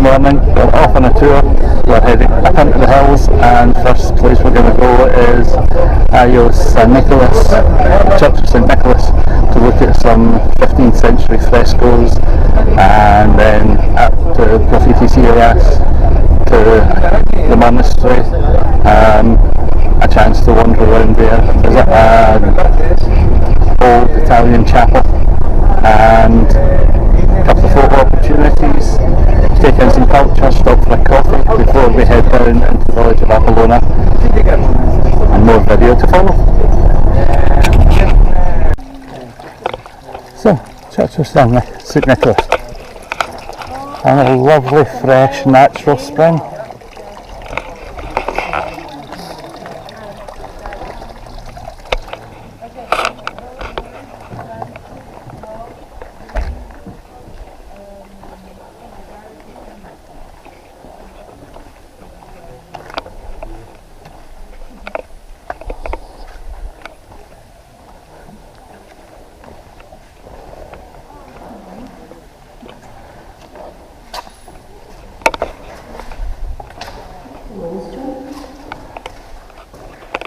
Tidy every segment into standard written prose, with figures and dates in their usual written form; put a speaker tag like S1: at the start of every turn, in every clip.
S1: morning, we're off on a tour. We're heading up into the hills, and first place we're going to go is St Nicholas, Church of St Nicholas, to look at some 15th century frescoes, and then up to Graffiti CAS, to the monastery, a chance to wander around there, visit an old Italian chapel, and a couple of photo opportunities, take in some culture, stop for a coffee before we head down into the village of Apollonia, and more video to follow. So, Church of St Nicholas, and a lovely fresh natural spring.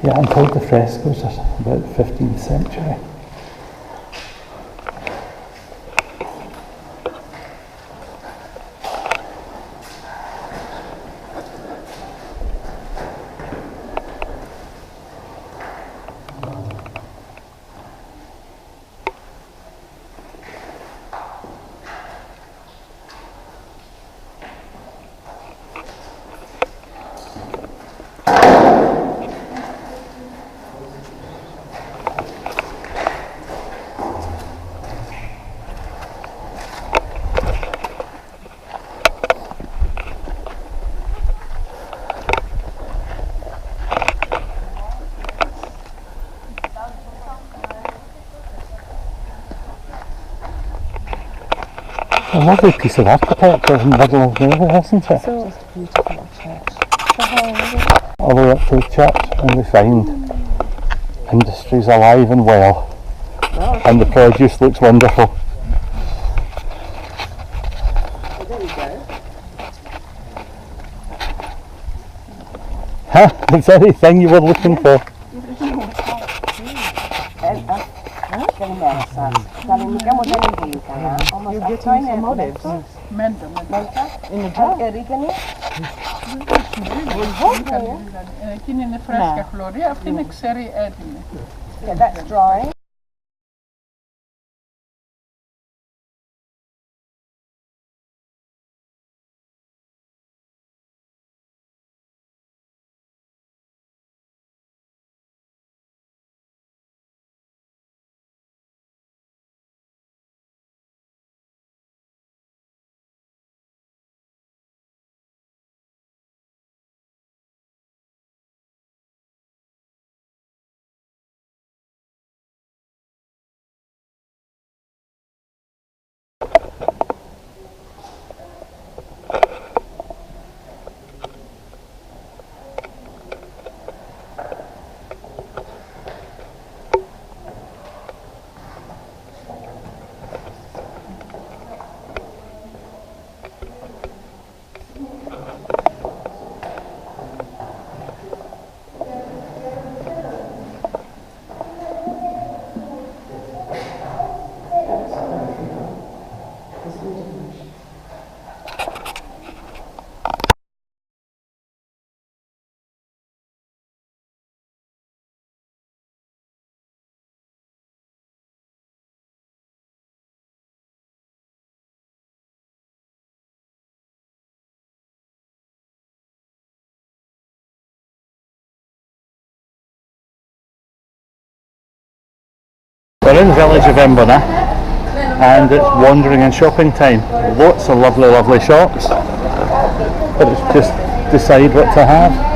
S1: Yeah, I'm told the frescoes are about 15th century. A lovely piece of architecture in the middle of nowhere, isn't it?
S2: So just a beautiful church.
S1: All the way up to the church, and we find industries alive and well, and the produce looks wonderful.
S2: Oh, there we go.
S1: Huh? Is there anything you were looking for?
S2: You're getting some olives. Menta. In the jar? Yeah, that's dry.
S1: We're in the village of Embona, and it's wandering and shopping time. Lots of lovely shops, but it's just decide what to have.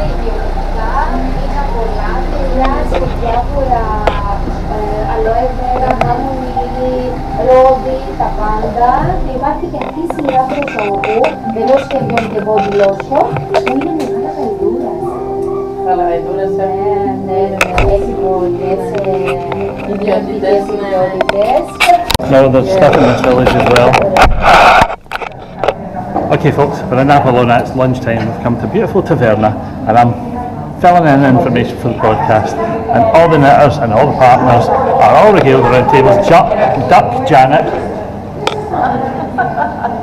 S1: No, there's stuff in this village as well. Okay folks, we're in Avalona, it's lunchtime, we've come to beautiful Taverna and I'm filling in information for the podcast, and all the knitters and all the partners are all regaled around tables. Duck Janet.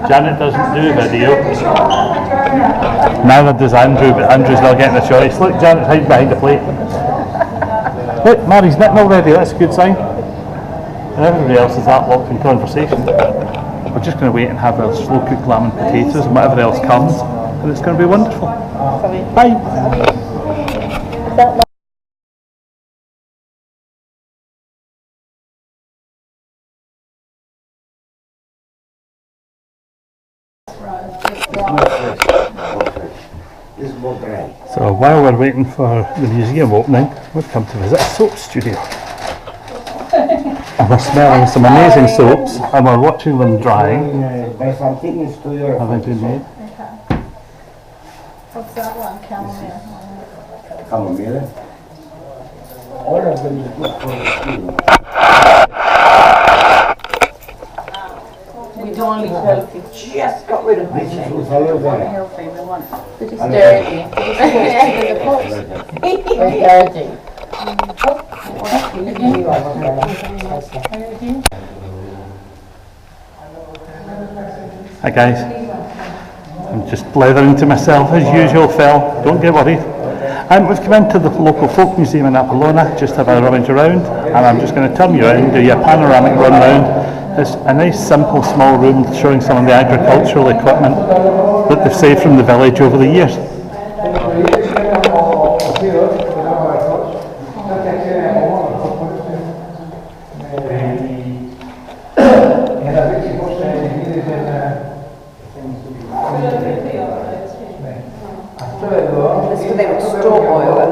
S1: Janet doesn't do video. Neither does Andrew, but Andrew's not getting a choice. Look, Janet's hiding behind the plate. Look, Mary's knitting already, that's a good sign. And everybody else is that locked in conversation. We're just going to wait and have our slow cooked lamb and potatoes and whatever else comes, and it's going to be wonderful. Bye. So while we're waiting for the museum opening, we've come to visit a soap studio. And we're smelling some amazing soaps and we're watching them drying. Have they been made?
S2: What's that one? Chamomile.
S3: Chamomile. All of them is good for the skin.
S2: We don't need healthy. Just got rid of my
S3: This is aloe vera.
S2: healthy. We want. It's
S3: And
S2: dirty. It's dirty.
S1: Hi guys, I'm just blethering to myself as usual, Phil, don't get worried. We've come into the local folk museum in Avalona, just have a rummage around, and I'm just going to turn you around, do you a panoramic run round. It's a nice simple small room showing some of the agricultural equipment that they've saved from the village over the years.
S2: They would store oil and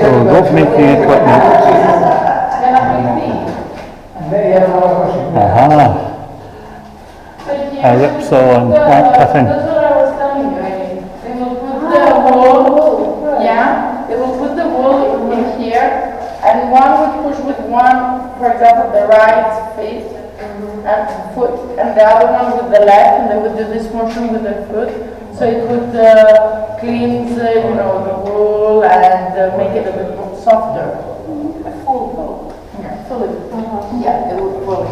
S1: So rope making equipment. Aha. A ripsaw and plank cutting.
S4: That's what I was telling you. They will put the wool, yeah, they will put the wool in here, and one would push with one, for example, the right feet and foot, and the other one with the left, and they would do this motion with the foot, so it would cleanse, you know, the wool and make it a bit more softer. A full wool. Yeah, fully. Yeah, it would fully.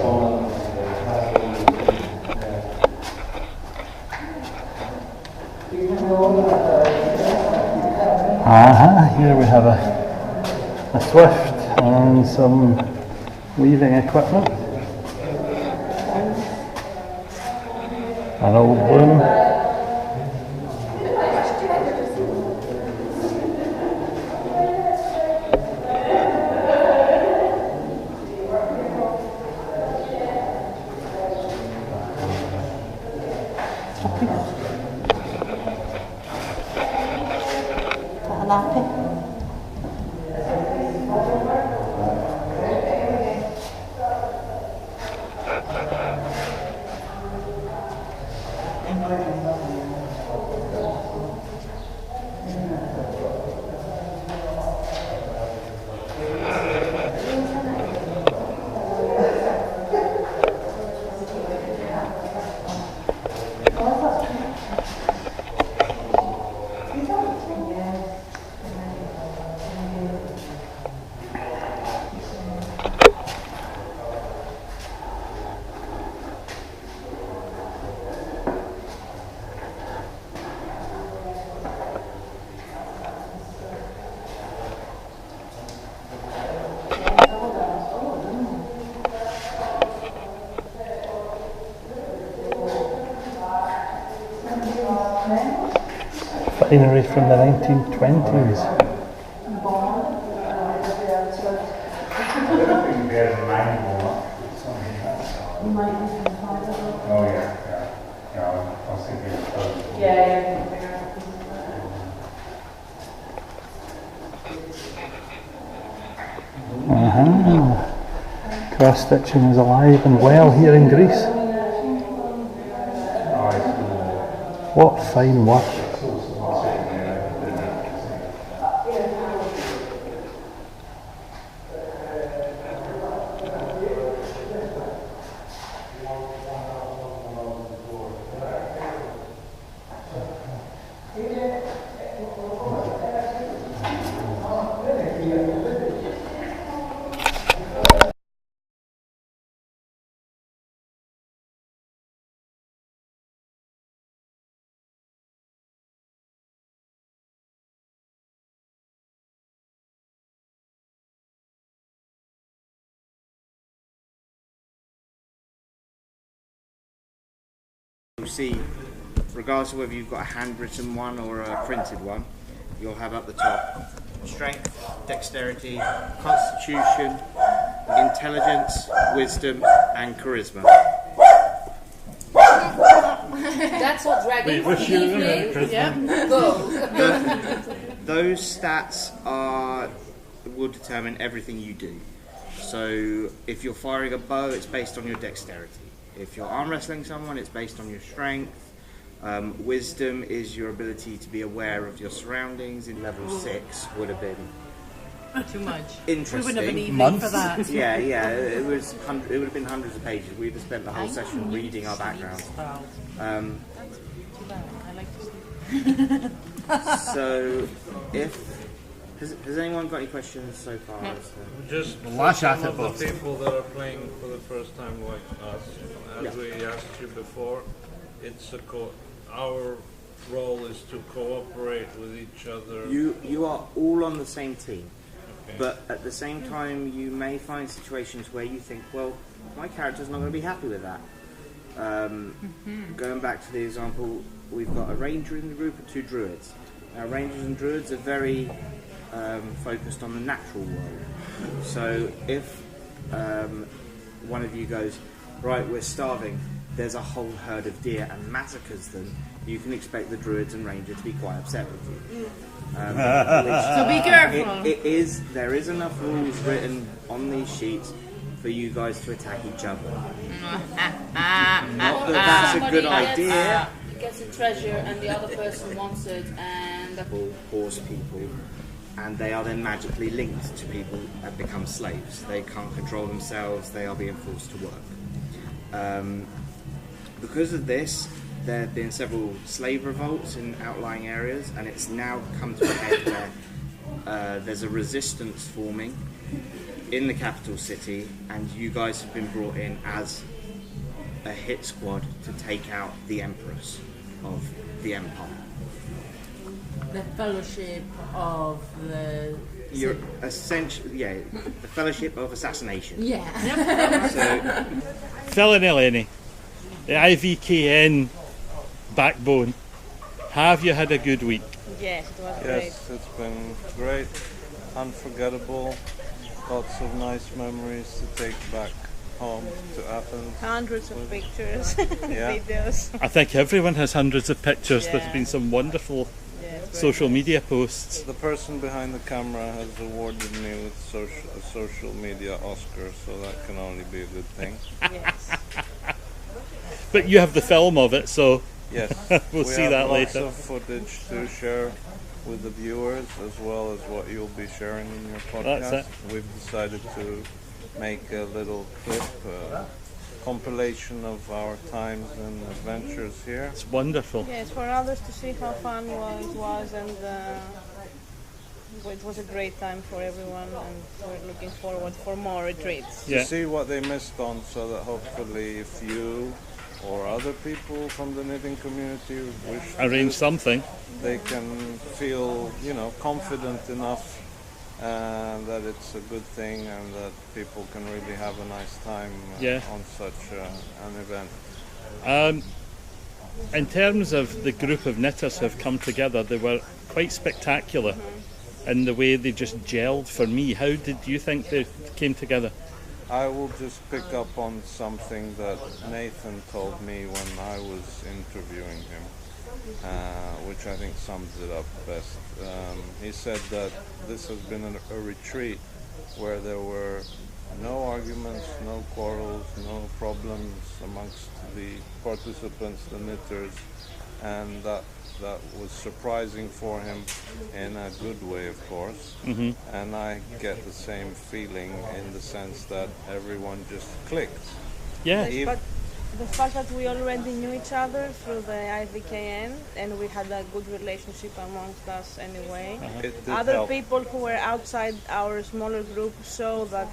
S1: Aha, here we have a swift and some weaving equipment. An old loom. Finery from the 1920s.
S4: Yeah.
S1: Cross stitching is alive and well here in Greece. What fine work.
S5: You see, regardless of whether you've got a handwritten one or a printed one, you'll have at the top strength, dexterity, constitution, intelligence, wisdom, and charisma.
S6: That's what dragons believe.
S2: Yeah.
S5: Those stats will determine everything you do. So if you're firing a bow, it's based on your dexterity. If you're arm wrestling someone, it's based on your strength. Wisdom is your ability to be aware of your surroundings. In level 6 would have been
S2: Too much.
S5: interesting.
S2: We wouldn't have an evening for that.
S5: Yeah, it would have been hundreds of pages. We'd have spent the whole session reading our backgrounds.
S2: Too bad. I like to sleep.
S5: So, has anyone got any questions so far?
S7: Just for
S1: Lash at
S7: some
S1: it,
S7: of the people that are playing for the first time like us, as we asked you before, it's our role is to cooperate with each other.
S5: You are all on the same team,
S7: Okay.
S5: but at the same time you may find situations where you think, well, my character's not going to be happy with that. Going back to the example, we've got a ranger in the group and 2 druids. Now rangers and druids are very focused on the natural world. So if one of you goes, right, we're starving, there's a whole herd of deer and massacres them, you can expect the druids and ranger to be quite upset with you.
S2: So be careful.
S5: There is enough rules written on these sheets for you guys to attack each other. Not that that's a good idea.
S6: Gets a treasure and the other person wants it, and
S5: Horse people, and they are then magically linked to people and become slaves. They can't control themselves, they are being forced to work. Because of this, there have been several slave revolts in outlying areas, and it's now come to a head where there's a resistance forming in the capital city, and you guys have been brought in as a hit squad to take out the Empress of the Empire.
S2: The Fellowship of the...
S5: You're essentially, the Fellowship of Assassination.
S2: Yeah.
S5: So,
S8: Phil and Eleni, the IVKN backbone, have you had a good week?
S6: yes, it was
S7: Yes, it's been great, unforgettable, lots of nice memories to take back home to Athens.
S6: Hundreds of pictures,
S7: Yeah.
S6: videos.
S8: I think everyone has hundreds of pictures. There's
S6: Yeah.
S8: been some wonderful
S6: Yes,
S8: social media posts.
S7: The person behind the camera has awarded me with a social media Oscar, so that can only be a good thing.
S6: yes.
S8: But you have the film of it, so
S7: Yes,
S8: We'll
S7: we
S8: see
S7: have
S8: that
S7: lots
S8: later.
S7: of footage to share with the viewers, as well as what you'll be sharing in your podcast.
S8: That's
S7: We've decided to make a little clip, compilation of our times and adventures here.
S8: it's wonderful.
S6: Yes, for others to see how fun it was, and it was a great time for everyone, and we're looking forward for more retreats.
S8: Yeah.
S7: To see what they missed on, so that hopefully if you or other people from the knitting community wish to,
S8: Arrange something.
S7: they can feel, confident enough that it's a good thing and that people can really have a nice time on such an event.
S8: In terms of the group of knitters who have come together, they were quite spectacular in the way they just gelled for me. How did you think they came together?
S7: I will just pick up on something that Nathan told me when I was interviewing him. which I think sums it up best. He said that this has been a retreat where there were no arguments, no quarrels, no problems amongst the participants, the knitters, and that was surprising for him in a good way, of course. And I get the same feeling in the sense that everyone just clicked.
S8: Yeah.
S6: But the fact that we already knew each other through the IVKN and we had a good relationship amongst us anyway.
S7: It did
S6: Other
S7: help.
S6: people who were outside our smaller group saw that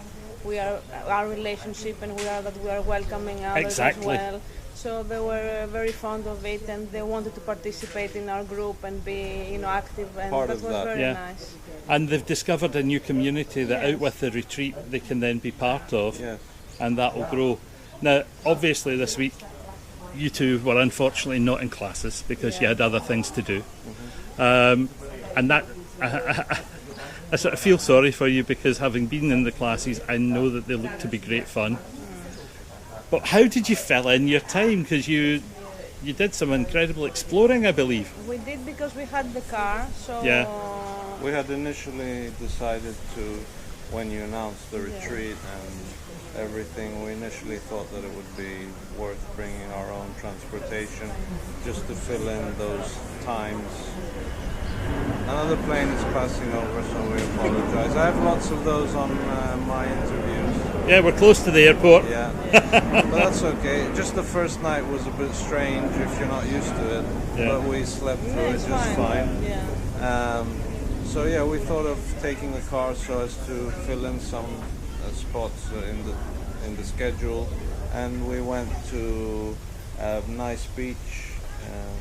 S6: we are our relationship and that we are welcoming others
S8: Exactly.
S6: as well. So they were very fond of it and they wanted to participate in our group and be, active, and
S7: Part
S6: that
S7: of
S6: was
S7: that.
S6: very
S8: Yeah.
S6: nice.
S8: And they've discovered a new community that
S6: Yes.
S8: out with the retreat they can then be part of,
S7: Yes.
S8: and that will grow. Now, obviously this week you two were unfortunately not in classes because you had other things to do. And that I sort of feel sorry for you because having been in the classes, I know that they look to be great fun. But how did you fill in your time? Because you did some incredible exploring, I believe.
S6: We did because we had the car, so
S8: Yeah.
S7: We had initially decided to, when you announced the retreat and everything, we initially thought that it would be worth bringing our own transportation just to fill in those times. Another plane is passing over, so we apologize. I have lots of those on my interviews.
S8: Yeah, we're close to the airport.
S7: Yeah, but that's okay. Just the first night was a bit strange if you're not used to it,
S8: Yeah.
S7: but we slept through it
S6: it's
S7: just fine.
S6: Yeah.
S7: So yeah, we thought of taking the car so as to fill in some spots in the schedule, and we went to a nice beach.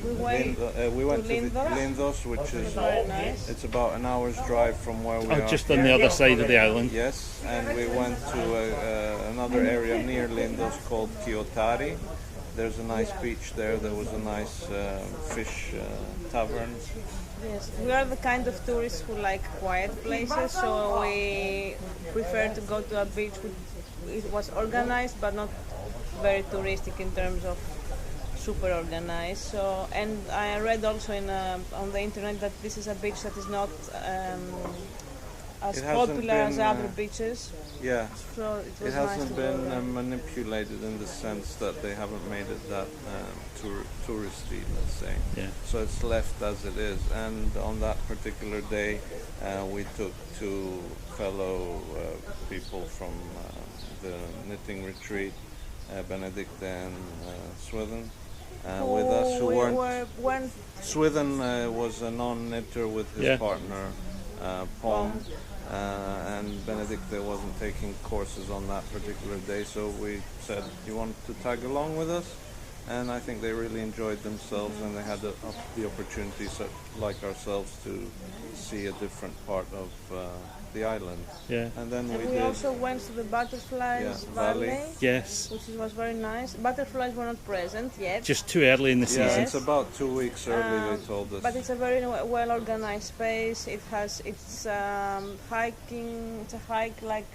S6: We went
S7: We went
S6: to
S7: to
S6: Lindos.
S7: Lindos, which is
S6: Very nice.
S7: it's about an hour's drive from where we
S8: Oh,
S7: are.
S8: just on the other side of the island.
S7: Yes, and we went to another area near Lindos called Kiotari. There's a nice beach there. There was a nice fish tavern.
S6: Yes, we are the kind of tourists who like quiet places, so we prefer to go to a beach which it was organized but not very touristic in terms of super organized. So, and I read also on the internet that this is a beach that is not as
S7: It hasn't
S6: popular as
S7: been,
S6: other beaches.
S7: Yeah,
S6: So it was
S7: it
S6: nice
S7: hasn't
S6: to go
S7: been
S6: there.
S7: manipulated in the sense that they haven't made it that touristy, let's say.
S8: Yeah.
S7: So it's left as it is. And on that particular day, we took two fellow people from the knitting retreat, Benedict and Swithin, with us who weren't. Swithin was a non-knitter with his
S8: Yeah.
S7: partner, Pom. And Benedict wasn't taking courses on that particular day, so we said, "You want to tag along with us?" And I think they really enjoyed themselves, and they had the opportunity, like ourselves, to see a different part of the island.
S8: Yeah.
S7: And then
S6: And
S7: we
S6: we
S7: did.
S6: also went to the Butterflies
S7: Valley.
S6: Valley,
S8: Yes.
S6: which was very nice. Butterflies were not present yet.
S8: Just too early in the
S7: Yeah,
S8: season.
S7: it's about 2 weeks early. They told us.
S6: But it's a very well organized space. It's hiking. It's a hike like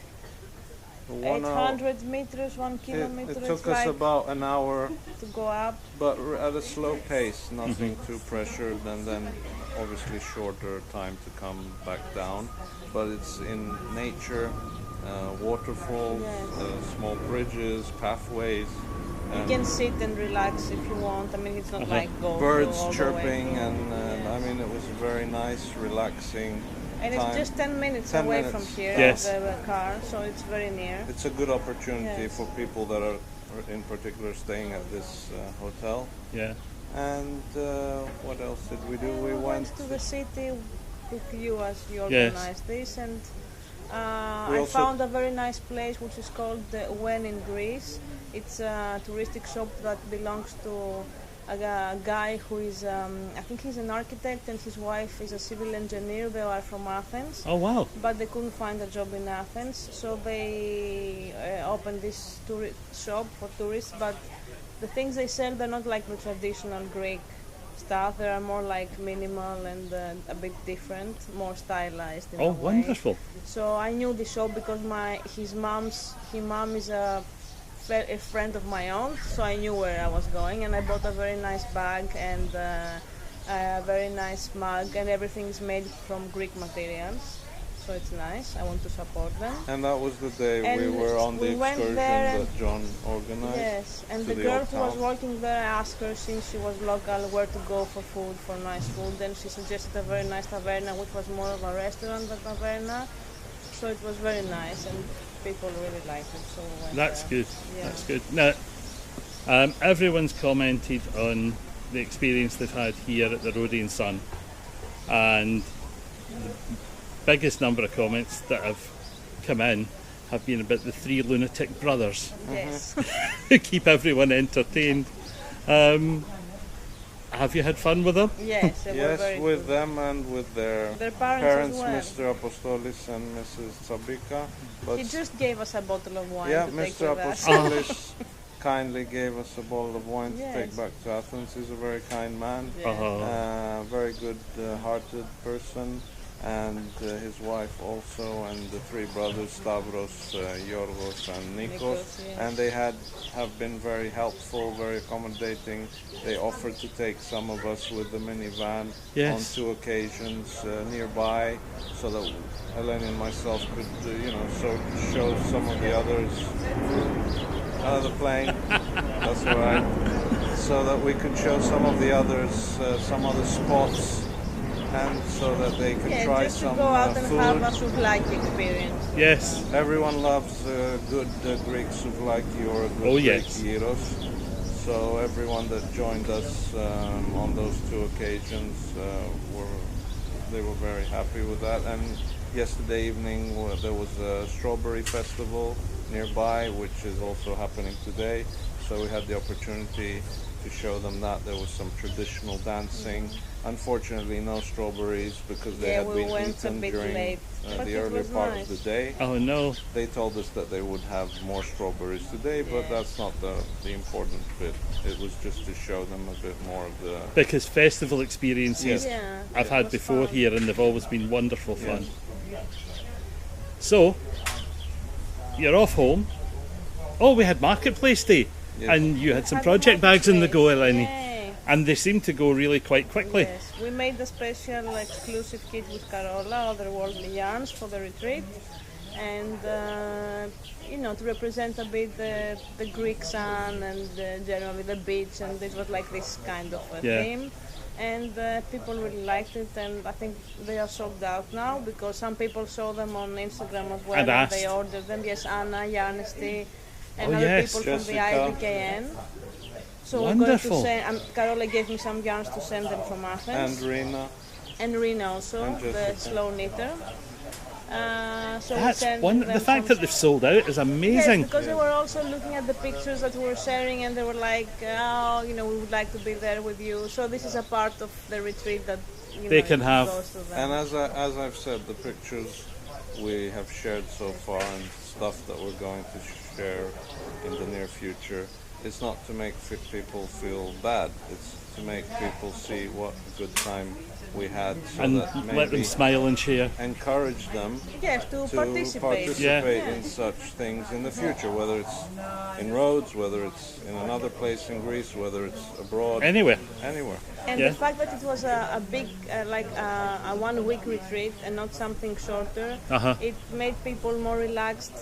S6: 800 meters, 1 kilometer.
S7: It took
S6: it's
S7: us
S6: like
S7: about an hour,
S6: to go up.
S7: but at a slow pace, nothing too pressured, and then obviously shorter time to come back down. But it's in nature, waterfalls,
S6: Yes.
S7: small bridges, pathways,
S6: You
S7: and
S6: can sit and relax if you want. I mean, it's not like go
S7: birds
S6: all the way.
S7: chirping, and I mean it was very nice, relaxing.
S6: And
S7: time.
S6: it's just 10 minutes
S7: 10
S6: away
S7: minutes.
S6: from here,
S8: Yes.
S6: the car, so it's very near.
S7: It's a good opportunity
S6: Yes.
S7: for people that are in particular staying at this hotel.
S8: Yeah.
S7: And what else did we do?
S6: We went to the city with you as you
S8: Yes.
S6: organized this, and
S7: We
S6: I
S7: also-
S6: found a very nice place which is called the When in Greece. It's a touristic shop that belongs to a guy who is, I think he's an architect, and his wife is a civil engineer. They are from Athens.
S8: Oh wow.
S6: But they couldn't find a job in Athens, so they opened this shop for tourists. But the things they sell, they're not like the traditional Greek stuff. They are more like minimal and a bit different, more stylized in
S8: Oh
S6: a way.
S8: wonderful.
S6: So I knew the shop because his mom is a friend of my own, so I knew where I was going, and I bought a very nice bag and a very nice mug, and everything is made from Greek materials. So it's nice. I want to support them.
S7: And that was the day
S6: And
S7: we were on the
S6: we went
S7: excursion
S6: there
S7: that John organized.
S6: Yes, and
S7: to
S6: the
S7: the
S6: girl
S7: old
S6: who was
S7: town.
S6: working there asked her, since she was local, where to go for food, for nice food. Then she suggested a very nice taverna, which was more of a restaurant than taverna. So it was very nice, and people really liked it. So we went
S8: That's
S6: there.
S8: good.
S6: Yeah.
S8: That's good. Now, everyone's commented on the experience they've had here at the Rhodes Sun, and the biggest number of comments that have come in have been about the three lunatic brothers
S6: Yes.
S8: who keep everyone entertained. Have you had fun with them?
S6: Yes, they were
S7: Yes,
S6: very
S7: with
S6: good.
S7: them and with their
S6: Their parents as
S7: Mr. Apostolis and Mrs. Sabika. But
S6: He just gave us a bottle of wine
S7: yeah,
S6: to take
S7: Mr.
S6: with us.
S7: Apostolis kindly gave us a bottle of wine to take
S6: Yes.
S7: back to Athens. He's a very kind man,
S8: Uh-huh.
S7: very good-hearted person, and his wife also, and the three brothers Stavros, Yorgos, and Nikos,
S6: Yes.
S7: and they have been very helpful, very accommodating. They offered to take some of us with the minivan
S8: Yes.
S7: on 2 occasions nearby, so that Eleni and myself could, show some of the others out of the plane. That's all right. So that we could show some of the others some other spots, and so that they could
S6: Yeah,
S7: try
S6: just to
S7: some
S6: go out and have a
S7: food.
S6: souvlaki experience.
S8: Yes.
S7: Everyone loves good Greek souvlaki or a good
S8: Oh,
S7: Greek
S8: yes.
S7: gyros. So everyone that joined us on those 2 occasions they were very happy with that. And yesterday evening there was a strawberry festival nearby, which is also happening today. So we had the opportunity to show them that. There was some traditional dancing. Unfortunately, no strawberries because they
S6: Yeah,
S7: had
S6: we
S7: been
S6: went a
S7: eaten
S6: bit
S7: during
S6: late, but
S7: the
S6: it
S7: earlier
S6: was
S7: part
S6: nice.
S7: of the day.
S8: Oh no.
S7: They told us that they would have more strawberries today, but
S6: Yeah.
S7: that's not the important bit. It was just to show them a bit more of the...
S8: Because festival experiences
S7: Yes.
S6: Yeah,
S8: I've
S6: it
S8: had
S6: was
S8: before
S6: fun.
S8: here, and they've always been wonderful fun.
S7: Yes.
S8: So, you're off home. Oh, we had Marketplace Day,
S7: Yes.
S8: and you had some
S6: Had
S8: project bags on the go,
S6: Marketplace,
S8: Eleni.
S6: yay.
S8: And they seem to go really quite quickly.
S6: Yes, we made a special exclusive kit with Carola, Otherworldly Yarns, for the retreat, and to represent a bit the Greek sun and generally the beach, and it was like this kind of a
S8: Yeah.
S6: theme. And people really liked it, and I think they are sold out now because some people saw them on Instagram as well,
S8: And
S6: and they
S8: asked.
S6: ordered them. Yes, Anna, Yarnesty, and
S8: Oh,
S6: other
S8: yes.
S6: people from the
S7: Jessica.
S6: IVKN. So
S8: Wonderful.
S6: we're going to send. Carola gave me some yarns to send them from
S7: And
S6: Athens,
S7: Rina.
S6: and Rina also,
S7: And
S6: the
S7: Jessica.
S6: slow knitter. So we
S8: That's
S6: sent
S8: one.
S6: them
S8: The fact
S6: from-
S8: that they've sold out is amazing.
S6: Yes, because they were also looking at the pictures that we were sharing, and they were like, "Oh, we would like to be there with you." So this is a part of the retreat that
S8: They can have.
S6: goes to them.
S7: And as I've said, the pictures we have shared so far and stuff that we're going to share in the near future, it's not to make people feel bad. It's to make people see what a good time we had, so
S8: And
S7: that
S8: let
S7: maybe
S8: them smile and share.
S7: encourage them
S6: Yes, to
S7: to
S6: participate.
S8: Yeah.
S7: in such things in the future, whether it's in Rhodes, whether it's in another place in Greece, whether it's abroad,
S8: Anyway,
S7: anywhere.
S6: And
S8: Yeah.
S6: the fact that it was a big, a 1 week retreat and not something shorter,
S8: Uh-huh.
S6: it made people more relaxed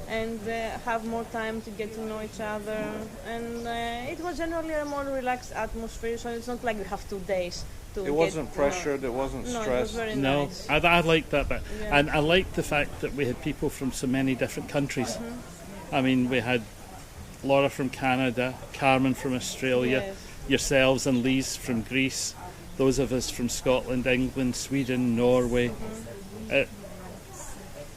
S6: and have more time to get to know each other. And it was generally a more relaxed atmosphere, so it's not like we have 2 days to
S7: It
S6: get
S7: wasn't
S6: to know.
S7: pressured, it wasn't
S6: No, it was
S7: stressed.
S6: very
S8: no,
S6: nice.
S8: I liked that bit.
S6: Yeah.
S8: And I liked the fact that we had people from so many different countries.
S6: Mm-hmm.
S8: I mean, we had Laura from Canada, Carmen from Australia,
S6: Yes.
S8: yourselves and Lise from Greece, those of us from Scotland, England, Sweden, Norway.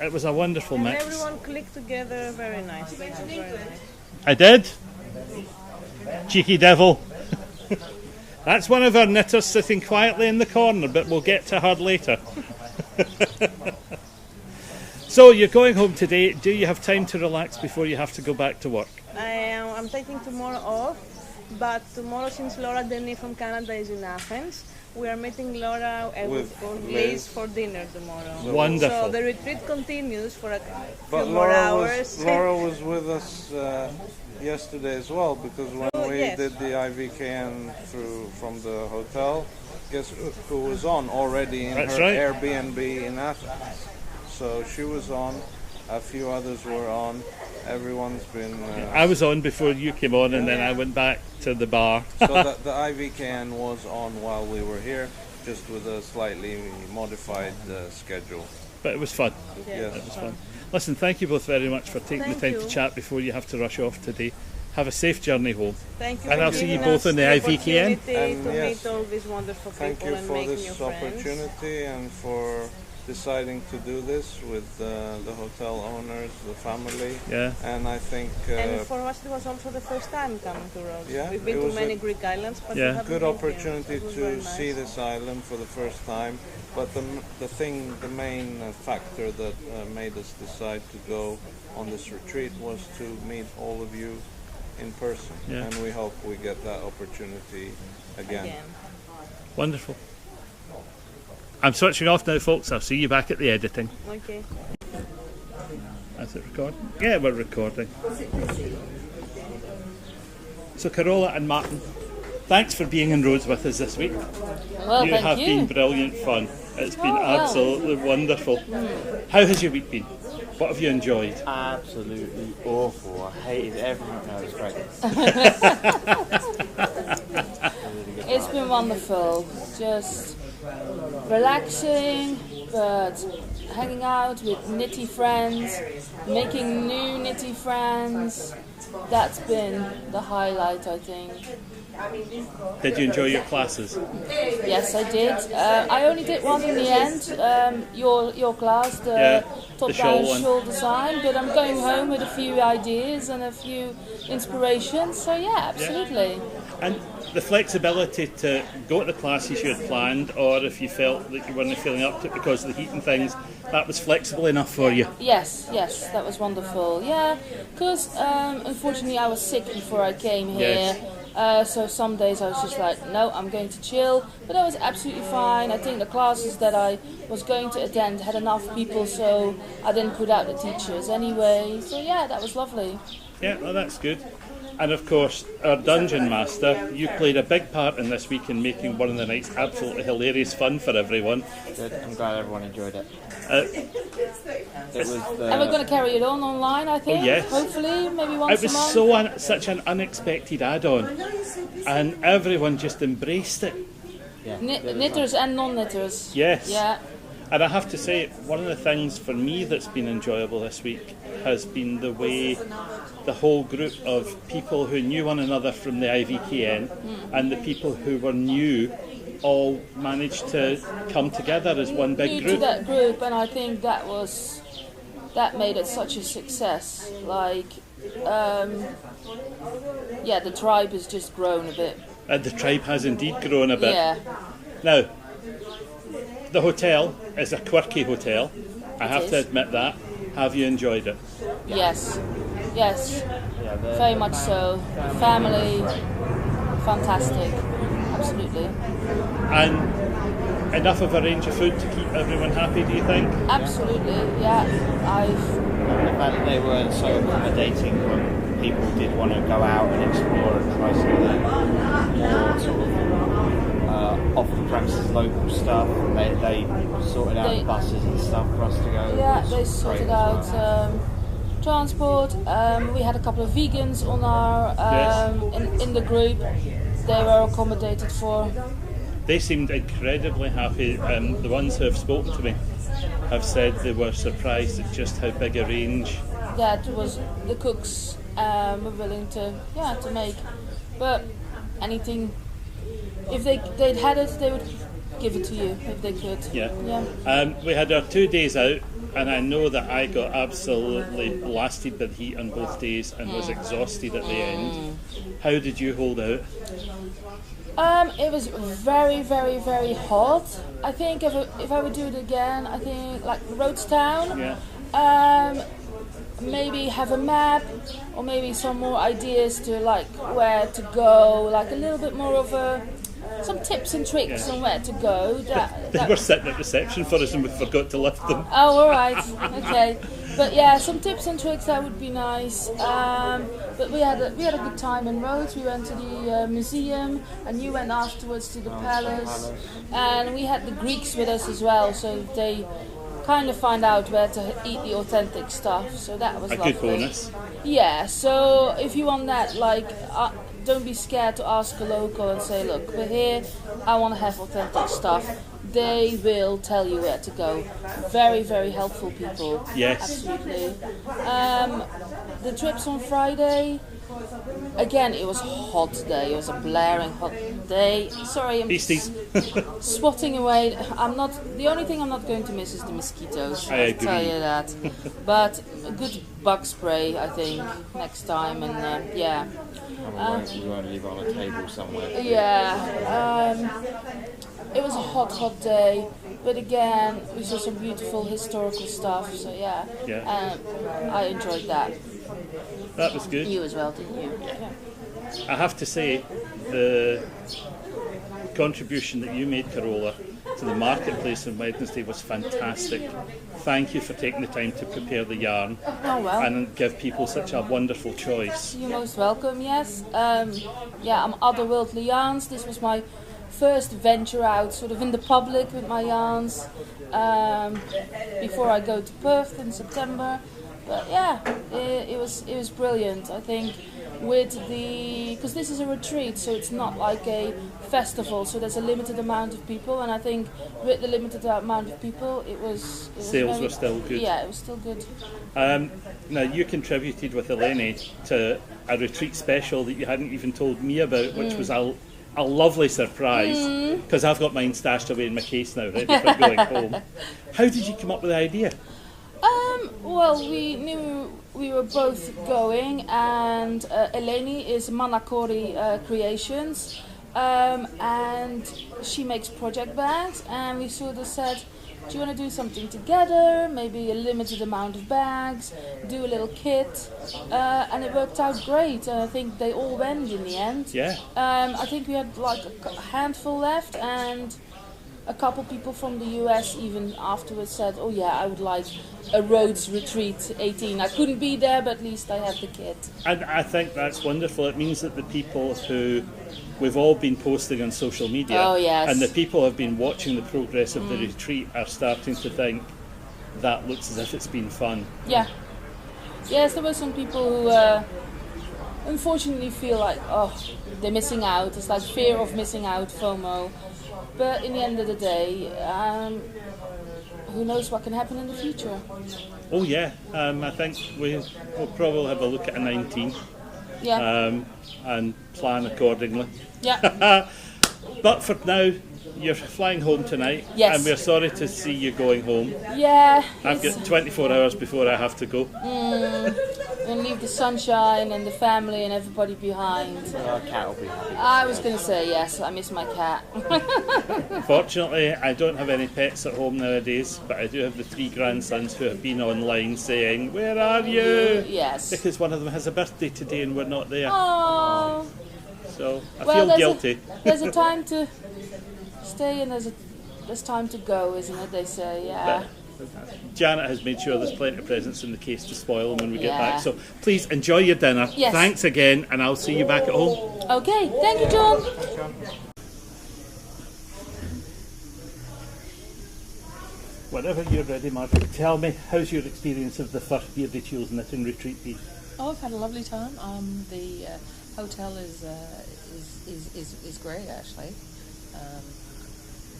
S8: It was a wonderful
S6: And
S8: mix.
S6: everyone clicked together very nicely. It was very nice.
S8: I did. Cheeky devil. That's one of our knitters sitting quietly in the corner, but we'll get to her later. So you're going home today. Do you have time to relax before you have to go back to work?
S6: I'm taking tomorrow off, but tomorrow, since Laura Denis from Canada is in Athens, we are meeting Laura
S7: With
S6: with
S7: Liz.
S6: Liz for dinner tomorrow.
S8: Wonderful.
S6: So the retreat continues for a
S7: But
S6: few more
S7: Laura
S6: hours.
S7: Laura was with us yesterday as well, because when
S6: Oh,
S7: we
S6: yes.
S7: did the IVKN from the hotel, guess who was on already in
S8: That's
S7: her
S8: right.
S7: Airbnb in Athens. So she was on, a few others were on, everyone's been...
S8: I was on before you came on, and then I went back to the bar.
S7: So the IVKN was on while we were here, just with a slightly modified schedule.
S8: But it was fun.
S7: Yes.
S8: It was fun. Listen, thank you both very much for taking the time to chat before you have to rush off today. Have a safe journey home.
S6: Thank you.
S8: And
S6: for
S8: I'll see you
S6: giving
S8: both
S6: us
S8: in the IVKN.
S6: opportunity
S7: And
S6: to
S7: yes,
S6: meet all these wonderful
S7: Thank
S6: people
S7: you
S6: and
S7: for
S6: make new
S7: this
S6: friends.
S7: opportunity and for deciding to do this with the hotel owners, the family.
S8: Yeah.
S7: And I think
S6: And for us, it was also the first time coming to Rhodes.
S7: Yeah,
S6: We've been
S7: it
S6: to
S7: was
S6: many
S7: a
S6: Greek islands, but we
S8: Yeah.
S6: haven't
S7: good
S6: been here.
S7: opportunity
S6: It was very
S7: to
S6: nice.
S7: see this island for the first time. But the main factor that made us decide to go on this retreat was to meet all of you in person.
S8: Yeah.
S7: And we hope we get that opportunity again.
S8: Wonderful. I'm switching off now, folks. I'll see you back at the editing.
S6: Okay.
S8: Is it recording? Yeah, we're recording. So Carola and Martin, thanks for being in Rhodes with us this week.
S9: Well,
S8: You
S9: thank
S8: have
S9: you.
S8: been brilliant fun. It's been
S9: well.
S8: absolutely wonderful. How has your week been? What have you enjoyed?
S10: Absolutely awful. I hated everything. No, it was great.
S9: It's been wonderful. Just relaxing, but hanging out with nitty friends, making new nitty friends. That's been the highlight, I think.
S8: Did you enjoy your classes?
S9: Yes, I did. I only did one in the end. Your class, the top-down shawl design. But I'm going home with a few ideas and a few inspirations. So yeah, absolutely.
S8: And the flexibility to go to the classes you had planned, or if you felt that you weren't feeling up to it because of the heat and things, that was flexible enough for you?
S9: Yes, that was wonderful. Yeah, because unfortunately I was sick before I came here.
S8: Yes.
S9: So some days I was just like, no, I'm going to chill. But that was absolutely fine. I think the classes that I was going to attend had enough people, so I didn't put out the teachers anyway. So yeah, that was lovely.
S8: Yeah, well, that's good. And of course, our Dungeon Master, you played a big part in this week in making one of the nights absolutely hilarious fun for everyone.
S10: Good. I'm glad everyone enjoyed it. It was
S9: And we're going to carry it on online, I think.
S8: Oh, yes.
S9: Hopefully, maybe once
S8: It
S9: a month.
S8: was such an unexpected add-on, and everyone just embraced it.
S10: Yeah.
S9: Knitters and non-knitters.
S8: Yes.
S9: Yeah.
S8: And I have to say, one of the things for me that's been enjoyable this week has been the way the whole group of people who knew one another from the IVKN and the people who were new all managed to come together as one big
S9: New
S8: group.
S9: to that group, and I think that made it such a success. Like, the tribe has just grown a bit.
S8: And the tribe has indeed grown a bit.
S9: Yeah.
S8: Now, the hotel is a quirky hotel. I have to admit that. Have you enjoyed it?
S9: Yes. Yes.
S10: Yeah,
S9: Very much so. Family. Fantastic. Absolutely.
S8: And enough of a range of food to keep everyone happy, do you think?
S9: Absolutely. Yeah.
S10: the fact that they were so accommodating when people did want to go out and explore and try some of the more sort of off the premises local stuff. They sorted out buses and stuff for us to go.
S9: Yeah, they sorted out transport. We had a couple of vegans on our in the group. They were accommodated for.
S8: They seemed incredibly happy. The ones who have spoken to me have said they were surprised at just how big a range
S9: that was the cooks were willing to make. But anything, if they'd had it, they would give it to you if they could.
S8: Yeah. We had our 2 days out, and I know that I got absolutely blasted by the heat on both days and was exhausted at the end. How did you hold out?
S9: It was very, very, very hot. I think if I would do it again, I think like Rhodes town.
S8: Yeah.
S9: Maybe have a map, or maybe some more ideas to like where to go, like a little bit more of a some tips and tricks on where to go.
S8: They were sitting at reception for us and we forgot to lift them.
S9: Oh, all right, okay. But yeah, some tips and tricks, that would be nice. But we had a good time in Rhodes. We went to the museum, and you went afterwards to the palace. And we had the Greeks with us as well, so they kind of find out where to eat the authentic stuff. So that was lovely.
S8: A good bonus.
S9: Yeah. So if you want that, like, don't be scared to ask a local and say, look, we're here. I want to have authentic stuff. They will tell you where to go. Very, very helpful people.
S8: Yes.
S9: Absolutely. The trips on Friday, again, it was a hot day. It was a blaring hot day. Sorry, I'm swatting away. The only thing I'm not going to miss is the mosquitoes. I'll tell you that. But a good bug spray, I think, next time. And yeah.
S10: We won't leave on a table somewhere.
S9: Yeah. It was a hot day, but again, we saw some beautiful historical stuff, so yeah. I enjoyed that.
S8: That was good.
S9: You as well, didn't you?
S8: Yeah. I have to say, the contribution that you made, Carola, to the marketplace on Wednesday was fantastic. Thank you for taking the time to prepare the yarn and give people such a wonderful choice.
S9: You're most welcome, yes. I'm Otherworldly Yarns. This was my first venture out sort of in the public with my yarns before I go to Perth in September. But yeah, it was brilliant. I think because this is a retreat, so it's not like a festival, so there's a limited amount of people, and I think with the limited amount of people,
S8: sales were still good.
S9: Yeah, it was still good.
S8: Now you contributed with Eleni to a retreat special that you hadn't even told me about, which was a lovely surprise, because I've got mine stashed away in my case now, ready for going home. How did you come up with the idea?
S9: Well, we knew we were both going, and Eleni is Manakori Creations, and she makes project bags, and we sort of said, do you want to do something together, maybe a limited amount of bags, do a little kit, and it worked out great. I think they all went in the end.
S8: Yeah.
S9: I think we had like a handful left, and a couple people from the US even afterwards said, oh yeah, I would like a Rhodes Retreat 18. I couldn't be there, but at least I had the kit.
S8: And I think that's wonderful. It means that the people who we've all been posting on social media, and the people who have been watching the progress of the retreat are starting to think that looks as if it's been fun.
S9: Yeah. Yes, there were some people who unfortunately feel like, they're missing out. It's like fear of missing out, FOMO. But in the end of the day, who knows what can happen in the future?
S8: Oh yeah, I think we'll probably have a look at a 19 and plan accordingly.
S9: Yeah.
S8: But for now, you're flying home tonight, and we're sorry to see you going home.
S9: Yeah.
S8: I've got 24 hours before I have to go.
S9: And leave the sunshine and the family and everybody behind.
S10: Our cat will be happy.
S9: I was going to say yes, I miss my cat.
S8: Fortunately, I don't have any pets at home nowadays, but I do have the 3 grandsons who have been online saying, "Where are you?"
S9: Yes.
S8: Because one of them has a birthday today and we're not there.
S9: Oh.
S8: So I feel guilty.
S9: There's a time to stay and there's time to go, isn't it? They say, yeah.
S8: But Janet has made sure there's plenty of presents in the case to spoil them when we get back. So please enjoy your dinner.
S9: Yes.
S8: Thanks again, and I'll see you back at home.
S9: Okay, thank you, John.
S8: Whenever you're ready, Margaret, tell me, how's your experience of the first Beardychiel's knitting retreat been?
S2: Oh, I've had a lovely time. The hotel is great, actually.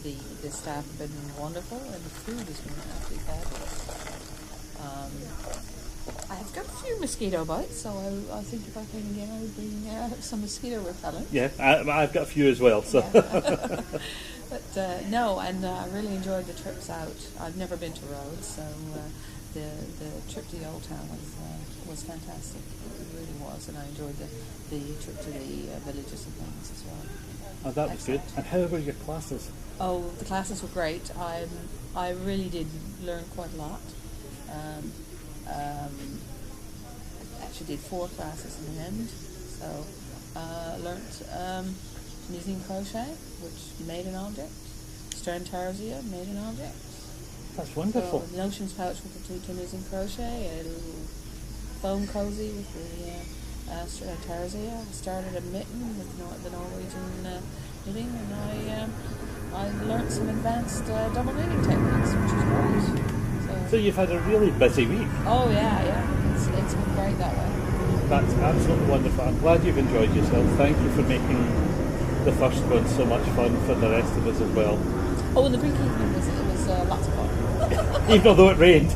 S2: The staff have been wonderful, and the food has been absolutely fabulous. I've got a few mosquito bites, so I think if I came again, I would bring some mosquito repellent.
S8: Yeah, I've got a few as well. So.
S2: Yeah. But no, and I really enjoyed the trips out. I've never been to Rhodes, so the trip to the old town was fantastic. It really was, and I enjoyed the trip to the villages and things as well.
S8: Oh, that was good. And how were your classes?
S2: Oh, the classes were great. I really did learn quite a lot. Actually did 4 classes in the end, so learnt Tunisian crochet, which made an object. Stern tarsia, made an object.
S8: That's wonderful.
S2: So, the notions pouch with the Tunisian crochet, a little foam cozy with the stern tarsia. I started a mitten with the Norwegian knitting, and I learnt some advanced double knitting techniques, which is great.
S8: So you've had a really busy week.
S2: Oh yeah. It's been great that way.
S8: That's absolutely wonderful. I'm glad you've enjoyed yourself. Thank you for making the first one so much fun for the rest of us as well.
S2: Oh, and the Greek evening was lots of fun.
S8: Even though it rained.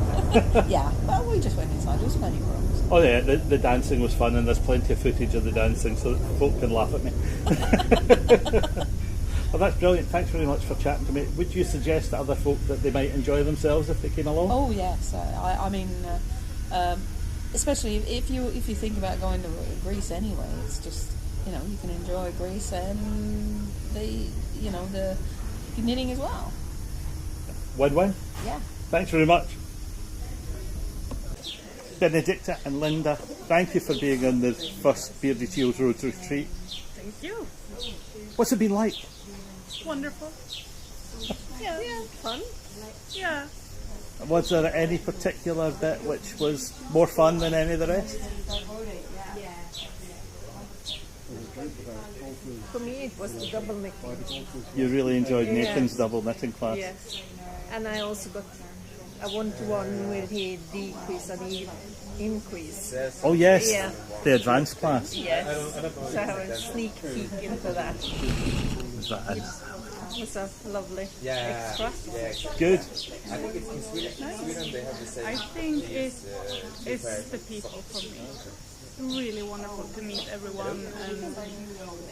S2: Yeah, well, we just went inside. There was plenty of rooms.
S8: Oh yeah, the dancing was fun, and there's plenty of footage of the dancing so that folk can laugh at me. Well, that's brilliant. Thanks very much for chatting to me. Would you suggest to other folk that they might enjoy themselves if they came along?
S2: Oh yes, I mean, especially if you think about going to Greece anyway, it's just, you can enjoy Greece and the knitting as well.
S8: Win-win.
S2: Yeah.
S8: Thanks very much. Benedicta and Linda, thank you for being on the first Beardychiel Rhodes retreat.
S11: Thank you.
S8: What's it been like?
S11: Wonderful. Yeah, fun. Yeah.
S8: Was there any particular bit which was more fun than any of the rest?
S6: For me, it was the double knitting.
S8: You really enjoyed Nathan's double knitting class?
S6: Yes. And I also got a one-to-one with the decrease and the increase.
S8: Oh yes,
S6: yeah.
S8: The advanced class.
S6: Yes. So I have a sneak peek into that. It was a lovely extra.
S8: Good.
S11: I think it's the people for me. Really wonderful to meet everyone, and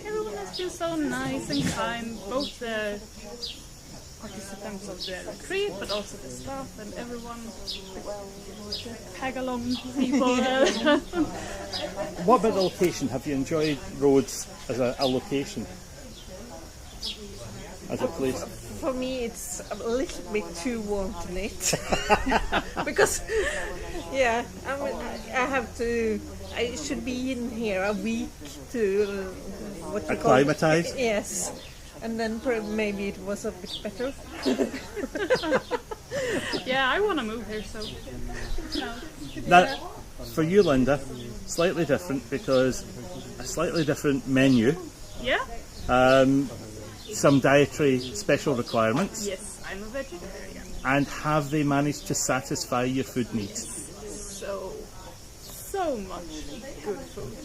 S11: everyone has been so nice and kind, both the participants of the retreat but also the staff and everyone, tag along people.
S8: What about the location? Have you enjoyed Rhodes as a location? As a place?
S6: For me, it's a little bit too warm to knit. Because, I should be in here a week to
S8: acclimatise.
S6: Yes, and then maybe it was a bit better.
S11: Yeah, I want to move here, so.
S8: Now, for you, Linda, slightly different because a slightly different menu.
S11: Yeah.
S8: Some dietary special requirements.
S11: Yes, I'm a vegetarian.
S8: And have they managed to satisfy your food needs?
S11: So much good food.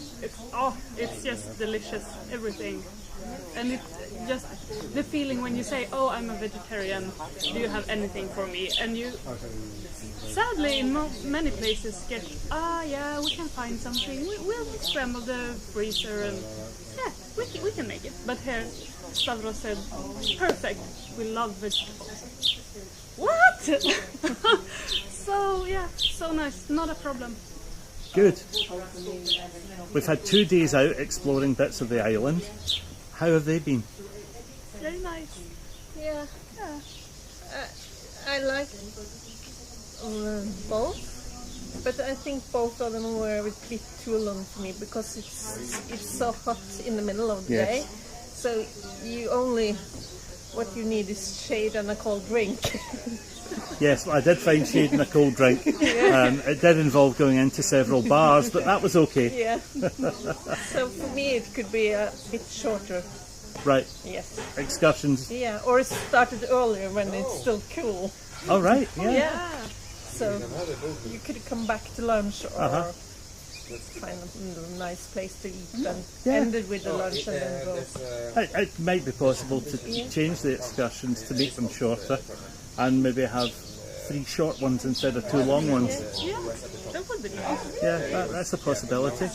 S11: It's just delicious, everything. And it's just the feeling when you say, oh, I'm a vegetarian, do you have anything for me? And you, sadly, in many places get, we can find something. We'll scramble the freezer and we can make it. But here, Stavros said, perfect, we love vegetables. What? So nice, not a problem.
S8: Good. We've had 2 days out exploring bits of the island. How have they been?
S11: Very nice.
S6: Yeah. I like both, but I think both of them were a bit too long for me because it's so hot in the middle of the day. So what you need is shade and a cold drink.
S8: Yes, I did find shade and a cold drink. It did involve going into several bars, but that was okay.
S6: Yeah. So for me it could be a bit shorter.
S8: Right.
S6: Yes.
S8: Excursions.
S6: Yeah, or it started earlier when it's still cool.
S8: Oh, right,
S6: yeah. So you could come back to lunch or find a nice place to eat and end it with the lunch and then go.
S8: It might be possible to change the excursions to make them shorter and maybe have 3 short ones instead of 2 long ones.
S11: Yeah, that would be nice.
S8: Yeah, that's a possibility.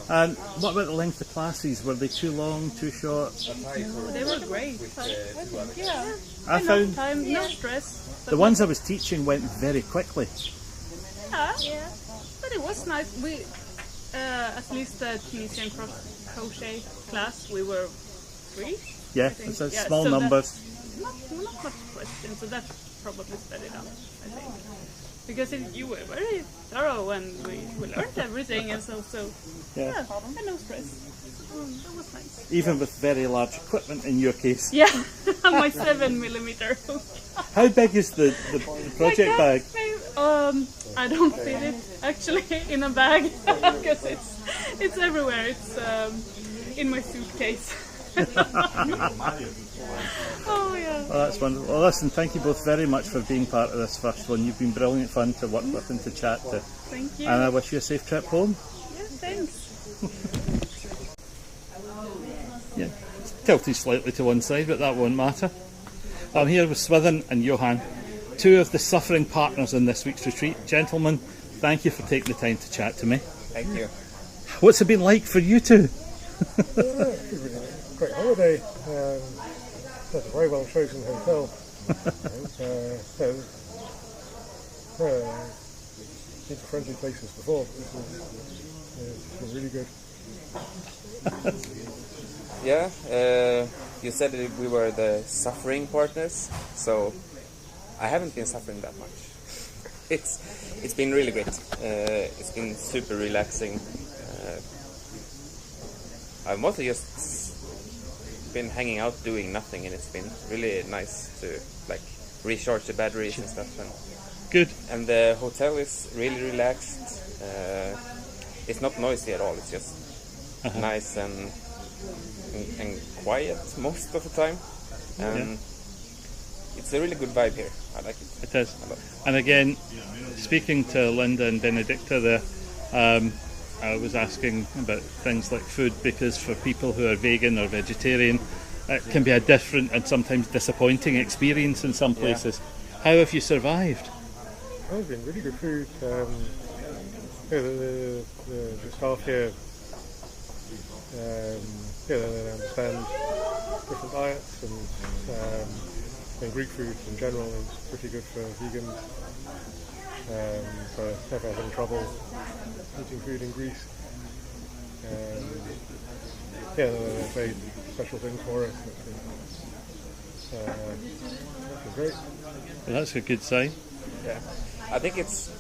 S8: And what about the length of classes? Were they too long, too short?
S11: They were great.
S8: I found
S11: time, no stress.
S8: The ones I was teaching went very quickly.
S11: Yeah. But it was nice. We, at least the Tunisian crochet class, we were 3.
S8: Yeah, it's a small numbers.
S11: Not much questions, so that probably sped it up, I think. because you were very thorough and we learned everything, and so yeah, no stress. That was nice.
S8: Even with very large equipment in your case.
S11: Yeah, my 7mm.
S8: How big is the project bag?
S11: I don't fit it actually in a bag because it's everywhere. It's in my suitcase. Oh yeah.
S8: Oh, that's wonderful. Well, listen, thank you both very much for being part of this first one. You've been brilliant fun to work with and to chat to.
S11: Thank you.
S8: And I wish you a safe trip home.
S11: Yeah, thanks.
S8: Yeah, it's tilted slightly to one side, but that won't matter. I'm here with Swithin and Johan, two of the suffering partners in this week's retreat. Gentlemen, thank you for taking the time to chat to me.
S5: Thank you.
S8: What's it been like for you two?
S12: Great holiday. That's a very well chosen hotel. Been to friendly places before. This was really good.
S13: Yeah, you said that we were the suffering partners, so I haven't been suffering that much. It's been really great. It's been super relaxing. I've mostly just been hanging out doing nothing, and it's been really nice to like recharge the batteries and stuff. And
S8: good.
S13: And the hotel is really relaxed. It's not noisy at all. It's just nice and quiet most of the time, and it's a really good vibe here. I like it.
S8: It is. And again, speaking to Linda and Benedicta there, I was asking about things like food, because for people who are vegan or vegetarian, it can be a different and sometimes disappointing experience in some places. How have you survived?
S12: Oh, it's been really good food. The staff here, they understand different diets, and Greek food in general is pretty good for vegans. So I never had any trouble eating food in Greece. They made special things for us. It's been great.
S8: Well, that's a good sign.
S13: Yeah, I think it's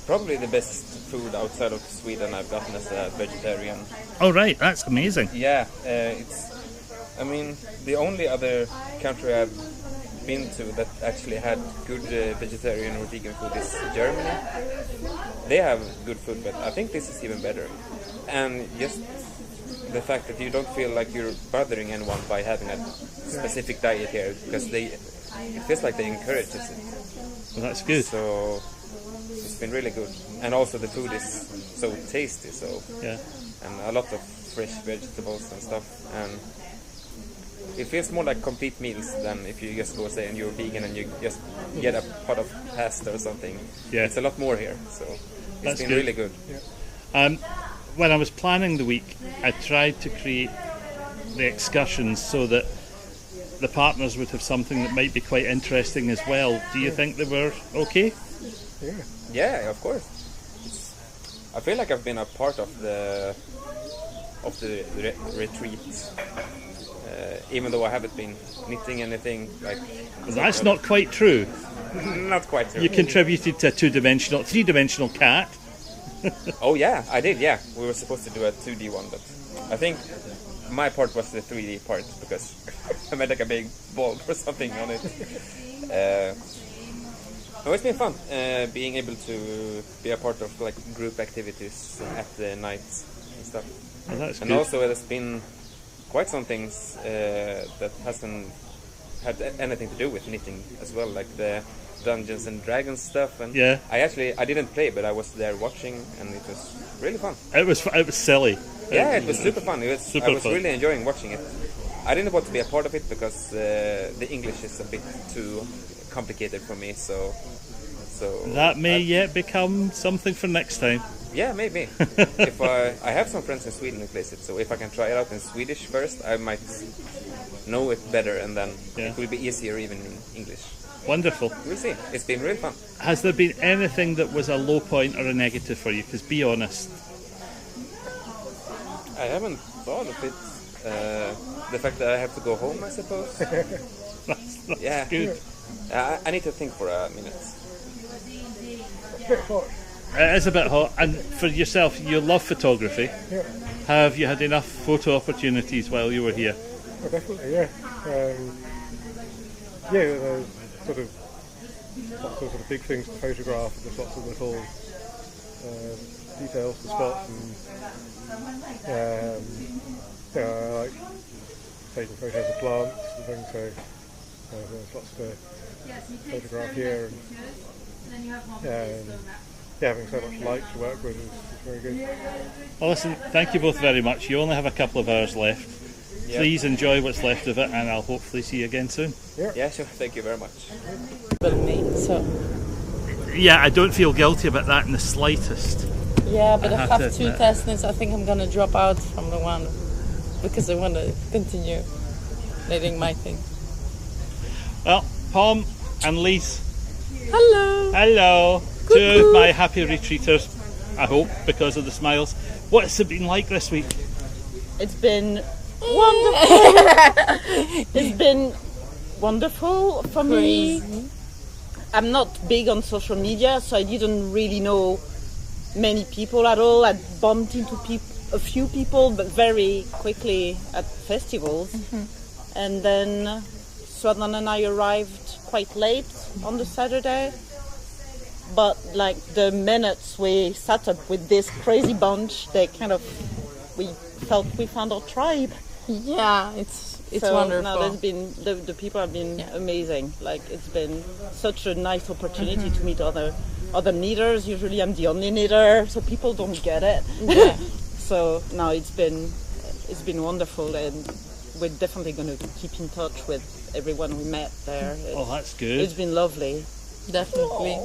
S13: probably the best food outside of Sweden I've gotten as a vegetarian.
S8: Oh right, that's amazing.
S13: Yeah, I mean, the only other country I've been to that actually had good vegetarian or vegan food is Germany. They have good food, but I think this is even better. And just the fact that you don't feel like you're bothering anyone by having a specific diet here, because it feels like they encourage it.
S8: Well, that's good.
S13: So it's been really good, and also the food is so tasty. So and a lot of fresh vegetables and stuff, and it feels more like complete meals than if you just go say and you're vegan and you just get a pot of pasta or something. Yeah, it's a lot more here, so it's been really good.
S8: When I was planning the week, I tried to create the excursions so that the partners would have something that might be quite interesting as well. Do you think they were okay?
S13: Yeah, of course. I feel like I've been a part of the retreat, even though I haven't been knitting anything.
S8: That's not quite true.
S13: Not quite true.
S8: You contributed to a three-dimensional cat.
S13: Oh yeah, I did. Yeah, we were supposed to do a 2D one, but I think my part was the 3D part because I made like a big bulb or something on it. It's been fun being able to be a part of like group activities at the night and stuff.
S8: Oh, that's
S13: and
S8: good.
S13: Also there's been quite some things that hasn't had anything to do with knitting as well, like the Dungeons and Dragons stuff. And I didn't play, but I was there watching, and it was really fun.
S8: It was silly.
S13: Yeah, it was super fun. I was
S8: fun.
S13: really enjoying watching it. I didn't want to be a part of it because the English is a bit too complicated for me. So
S8: that may yet become something for next time.
S13: Yeah, maybe. If I have some friends in Sweden who plays it, so if I can try it out in Swedish first, I might know it better, and then it will be easier even in English.
S8: Wonderful.
S13: We'll see. It's been really fun.
S8: Has there been anything that was a low point or a negative for you? Because be honest.
S13: I haven't thought of it. The fact that I have to go home, I suppose.
S8: that's good.
S13: I need to think for a minute.
S12: bit hot.
S8: It is a bit hot. And for yourself, you love photography.
S12: Yeah.
S8: Have you had enough photo opportunities while you were here?
S12: Oh, definitely, yeah. There's sort of lots of big things to photograph. There's lots of little details to spot, and I like taking photos of plants and things. So there's lots to photograph here, and having so much light to work with is very good.
S8: Well, listen, thank you both very much. You only have a couple of hours left. Yep. Please enjoy what's left of it, and I'll hopefully see you again soon.
S13: Yeah, sure. Thank you very much.
S8: Yeah, I don't feel guilty about that in the slightest.
S14: Yeah, but I have two test knits. I think I'm going to drop out from the one because I want to continue knitting my thing.
S8: Well, Pom and Lise.
S14: Hello.
S8: Hello. Two of my happy retreaters, I hope, because of the smiles. What's it been like this week?
S15: It's been wonderful. It's been wonderful for me. I'm not big on social media, so I didn't really know many people at all. I bumped into a few people, but very quickly at festivals. And then Swadnan and I arrived quite late on the Saturday. But like the minutes we sat up with this crazy bunch, we felt we found our tribe.
S14: Yeah, it's
S15: so
S14: wonderful.
S15: Now there's been the people have been amazing. Like it's been such a nice opportunity to meet other knitters. Usually I'm the only knitter, so people don't get it.
S14: Yeah.
S15: So now it's been wonderful, and we're definitely going to keep in touch with everyone we met there.
S8: That's good.
S15: It's been lovely.
S14: Definitely.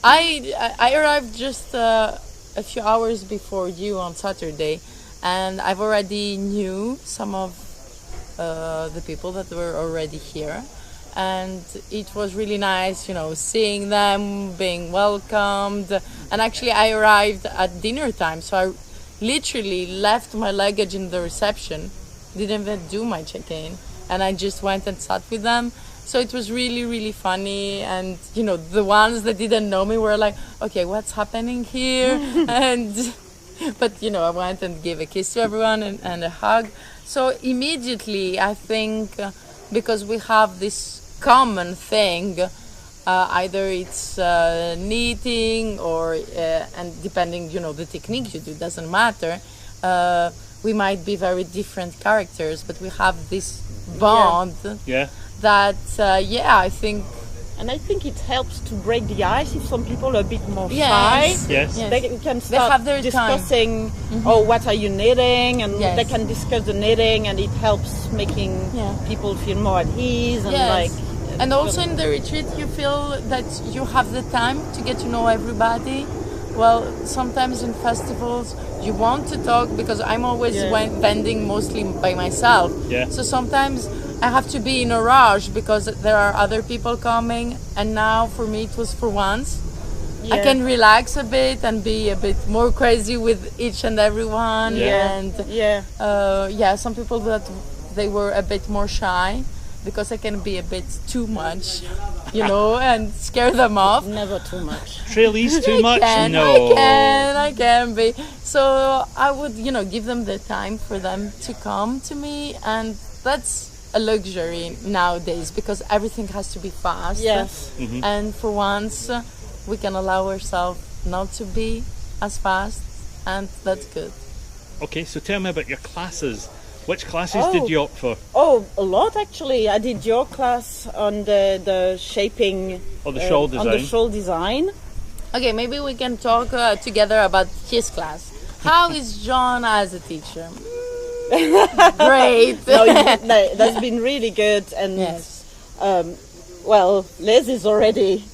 S14: I arrived just a few hours before you on Saturday, and I've already knew some of the people that were already here, and it was really nice, seeing them, being welcomed. And actually I arrived at dinner time, so I literally left my luggage in the reception, didn't even do my check-in, and I just went and sat with them. So it was really, really funny, and the ones that didn't know me were like, okay, what's happening here? But I went and gave a kiss to everyone and a hug. So immediately, I think, because we have this common thing, either it's knitting or, and depending, the technique you do, doesn't matter. We might be very different characters, but we have this bond.
S8: Yeah.
S14: That I think,
S15: and I think it helps to break the ice if some people are a bit more shy.
S8: Yes.
S15: They can start discussing, what are you knitting, and they can discuss the knitting, and it helps making people feel more at ease and
S14: and also in the retreat you feel that you have the time to get to know everybody. Well, sometimes in festivals you want to talk, because I'm always vending mostly by myself.
S8: Yeah.
S14: So sometimes I have to be in a rush because there are other people coming, and now for me it was for once. I can relax a bit and be a bit more crazy with each and everyone. And some people that they were a bit more shy, because I can be a bit too much, and scare them off.
S15: Never too much.
S8: Trailees too much?
S14: No. I can be. So I would, give them the time for them to come to me, and that's a luxury nowadays, because everything has to be fast.
S15: Yes.
S14: And for once we can allow ourselves not to be as fast, and that's good.
S8: Okay, so tell me about your classes. Which classes did you opt for?
S15: A lot actually. I did your class on the shaping
S8: the shawl design.
S15: On the shawl design.
S14: Okay, maybe we can talk together about his class. How is John as a teacher? Great.
S15: That's been really good, and Liz is already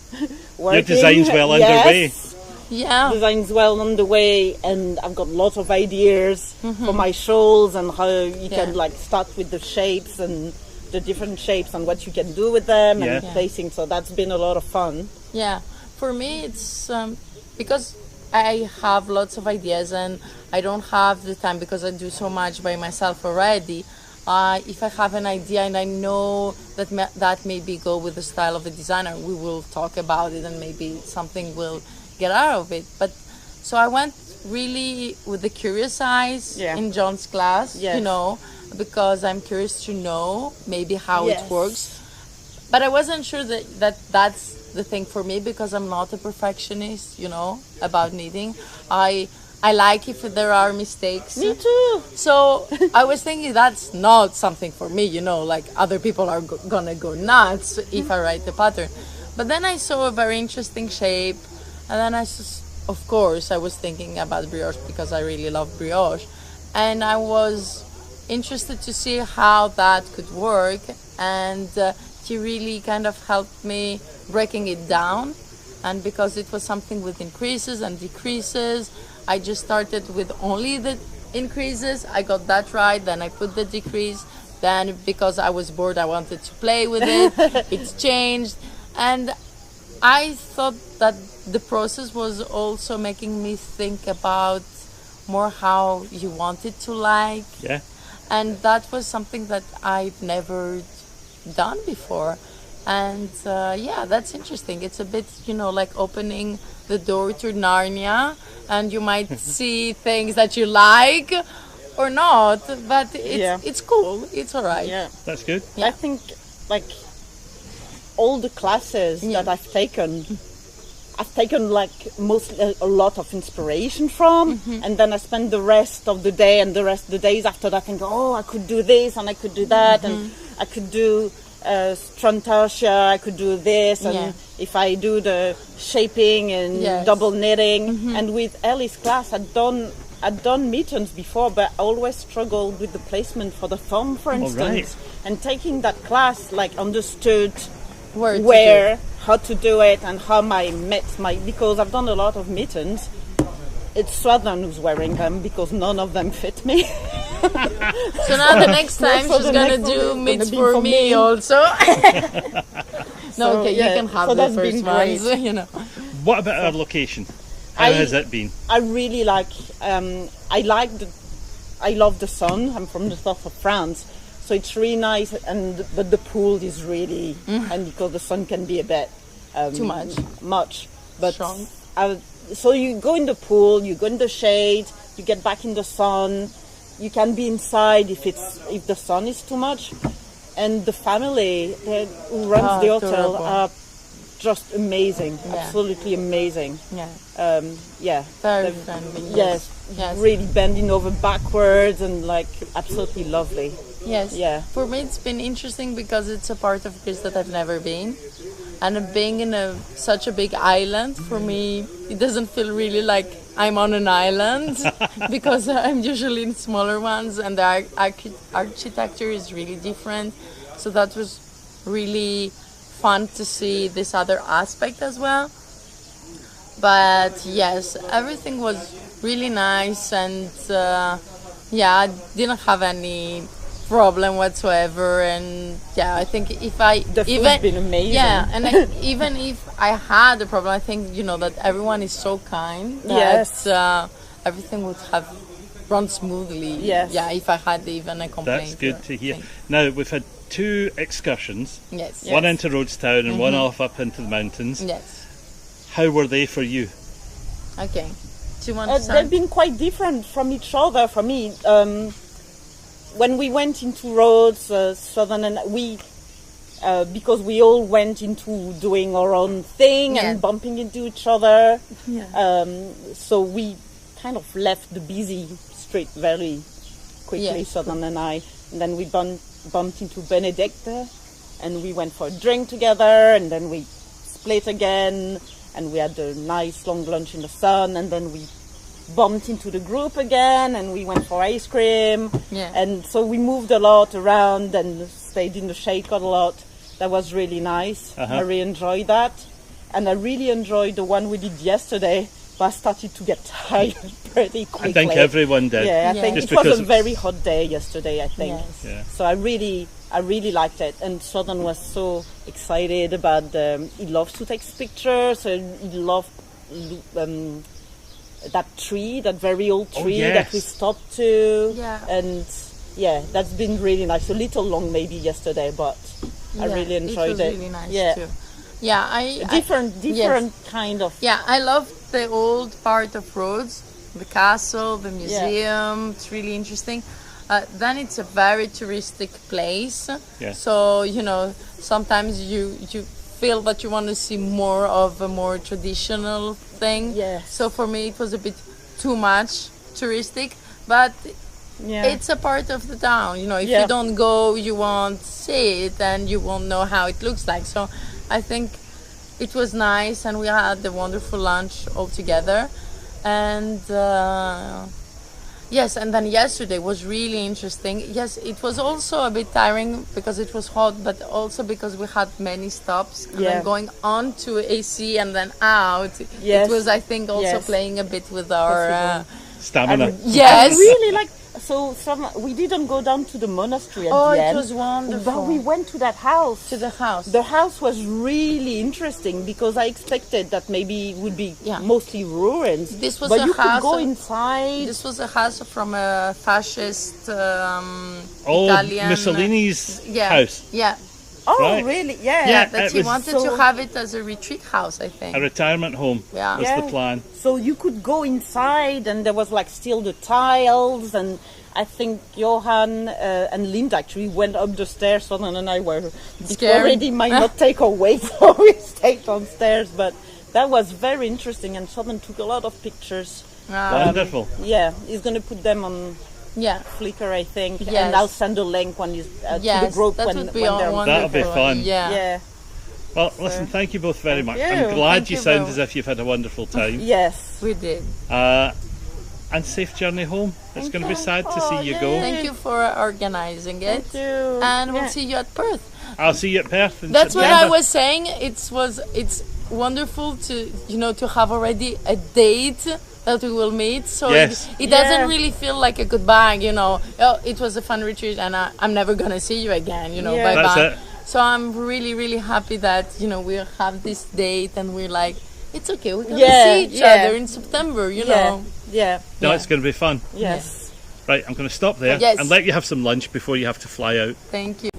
S15: working.
S8: Your design's well underway.
S14: Yeah,
S15: design's well underway, and I've got lots of ideas for my shawls, and how you can start with the shapes and the different shapes and what you can do with them and placing. So that's been a lot of fun.
S14: Yeah, for me it's because I have lots of ideas and I don't have the time, because I do so much by myself already. If I have an idea and I know that that maybe go with the style of the designer, we will talk about it and maybe something will get out of it. But so I went really with the curious eyes in John's class, you know, because I'm curious to know maybe how it works. But I wasn't sure that that's the thing for me, because I'm not a perfectionist, you know, about knitting. I like if there are mistakes.
S15: Me too.
S14: So I was thinking that's not something for me, you know, like other people are gonna go nuts if I write the pattern. But then I saw a very interesting shape, and then of course I was thinking about brioche because I really love brioche, and I was interested to see how that could work, and he really kind of helped me breaking it down. And because it was something with increases and decreases, I just started with only the increases. I got that right, then I put the decrease. Then because I was bored, I wanted to play with it. It's changed. And I thought that the process was also making me think about more how you want it to like.
S8: Yeah.
S14: And that was something that I've never done before. And that's interesting. It's a bit, you know, like opening the door to Narnia, and you might see things that you like or not, but it's cool. It's all right.
S15: Yeah.
S8: That's good.
S15: Yeah. I think like all the classes that I've taken like mostly a lot of inspiration from, and then I spend the rest of the day and the rest of the days after that thinking, oh, I could do this and I could do that, and I could do Strantarsia, I could do this, and if I do the shaping and double knitting. And with Ellie's class, I'd done mittens before, but I always struggled with the placement for the thumb, for instance. And taking that class, like, understood where how to do it and how my mitts because I've done a lot of mittens. It's Southern who's wearing them because none of them fit me.
S14: So now the next time she's gonna do mitts for me also. No, okay, you can have the first ones, you know.
S8: What about our location? How has it been?
S15: I really like. I love the sun. I'm from the south of France, so it's really nice. But the pool is really, and because the sun can be a bit
S14: too much,
S15: but
S14: strong.
S15: So you go in the pool, you go in the shade, you get back in the sun. You can be inside if the sun is too much. And the family who runs the hotel are just amazing, absolutely amazing.
S14: Very friendly.
S15: Yes, really bending over backwards and like absolutely lovely.
S14: Yes. Yeah. For me, it's been interesting because it's a part of Greece that I've never been, and being in such a big island, for me, it doesn't feel really like I'm on an island because I'm usually in smaller ones, and the architecture is really different. So that was really fun to see this other aspect as well. But yes, everything was really nice, and I didn't have any problem whatsoever. And I think
S15: the food's been amazing.
S14: And even if I had a problem, I think that everyone is so kind that everything would have run smoothly. If I had even a complaint.
S8: That's good to hear. Now we've had 2 excursions.
S14: Yes.
S8: One into Rhodes town and one off up into the mountains.
S14: Yes.
S8: How were they for you?
S14: Okay. Do you want to
S15: they've been quite different from each other for me. When we went into Rhodes, Southern, and we, because we all went into doing our own thing and bumping into each other, so we kind of left the busy street very quickly, Southern and I. And then we bumped into Benedicte, and we went for a drink together, and then we split again, and we had a nice long lunch in the sun, and then we bumped into the group again, and we went for ice cream, and so we moved a lot around and stayed in the shade quite a lot. That was really nice. I really enjoyed that, and I really enjoyed the one we did yesterday, but I started to get tired pretty quickly.
S8: I think everyone did.
S15: I think it was a very hot day yesterday, I think. So I really liked it, and Southern was so excited about he loves to take pictures, so he loved that tree, that very old tree that we stopped to, and yeah, that's been really nice. A little long maybe yesterday, but I really enjoyed it.
S14: It was really nice
S15: yeah.
S14: too. Yeah,
S15: different
S14: yes.
S15: kind of.
S14: Yeah, I love the old part of Rhodes, the castle, the museum. It's really interesting. Then it's a very touristic place.
S8: Yeah.
S14: So sometimes you feel that you want to see more of a more traditional thing.
S15: Yeah.
S14: So for me it was a bit too much touristic, but it's a part of the town. If you don't go, you won't see it and you won't know how it looks like. So I think it was nice, and we had a wonderful lunch all together. And yes, and then yesterday was really interesting. Yes, it was also a bit tiring because it was hot, but also because we had many stops. And then going on to AC and then out.
S15: Yes.
S14: It was, I think, also playing a bit with our
S8: stamina.
S14: Yes.
S15: I really like. So we didn't go down to the monastery at the end.
S14: It was wonderful.
S15: But we went to that house.
S14: To the house.
S15: The house was really interesting because I expected that maybe it would be mostly ruins.
S14: This was
S15: but
S14: a
S15: you
S14: house.
S15: Could go inside.
S14: This was a house from a fascist Italian.
S8: Mussolini's house.
S14: Yeah.
S15: Oh,
S8: right.
S15: really? Yeah.
S14: Yeah, that he wanted to have it as a retreat house, I think.
S8: A retirement home was the plan.
S15: So you could go inside and there was like still the tiles, and I think Johan and Linda actually went up the stairs. Sonnen and I were already might not take our weight, so we stayed on stairs. But that was very interesting, and Sonnen took a lot of pictures.
S8: Wonderful.
S15: Yeah, he's going to put them on Flickr, I think, and I'll send a link when you to the group when they're on.
S8: That'll be fun.
S15: Yeah.
S8: Well, listen, thank you both very much.
S15: you.
S8: I'm glad
S14: Thank
S8: you
S14: you
S8: sound
S14: both.
S8: as if you've had a wonderful time.
S15: Yes,
S14: we did.
S8: And safe journey home. It's going to be sad to see you go.
S14: Thank you for organizing it.
S15: Thank you.
S14: And we'll see you at Perth.
S8: I'll see you at Perth in
S14: That's
S8: September.
S14: what I was saying. It's wonderful to to have already a date that we will meet. So it doesn't really feel like a goodbye. It was a fun retreat, and I'm never gonna see you again. Bye
S8: That's
S14: bye.
S8: it.
S14: So I'm really, really happy that we have this date, and we're like, it's okay. We're gonna see each other in September.
S15: Yeah.
S8: No, it's going to be fun.
S15: Yes.
S8: Right, I'm going to stop there
S14: Yes.
S8: and let you have some lunch before you have to fly out.
S14: Thank you.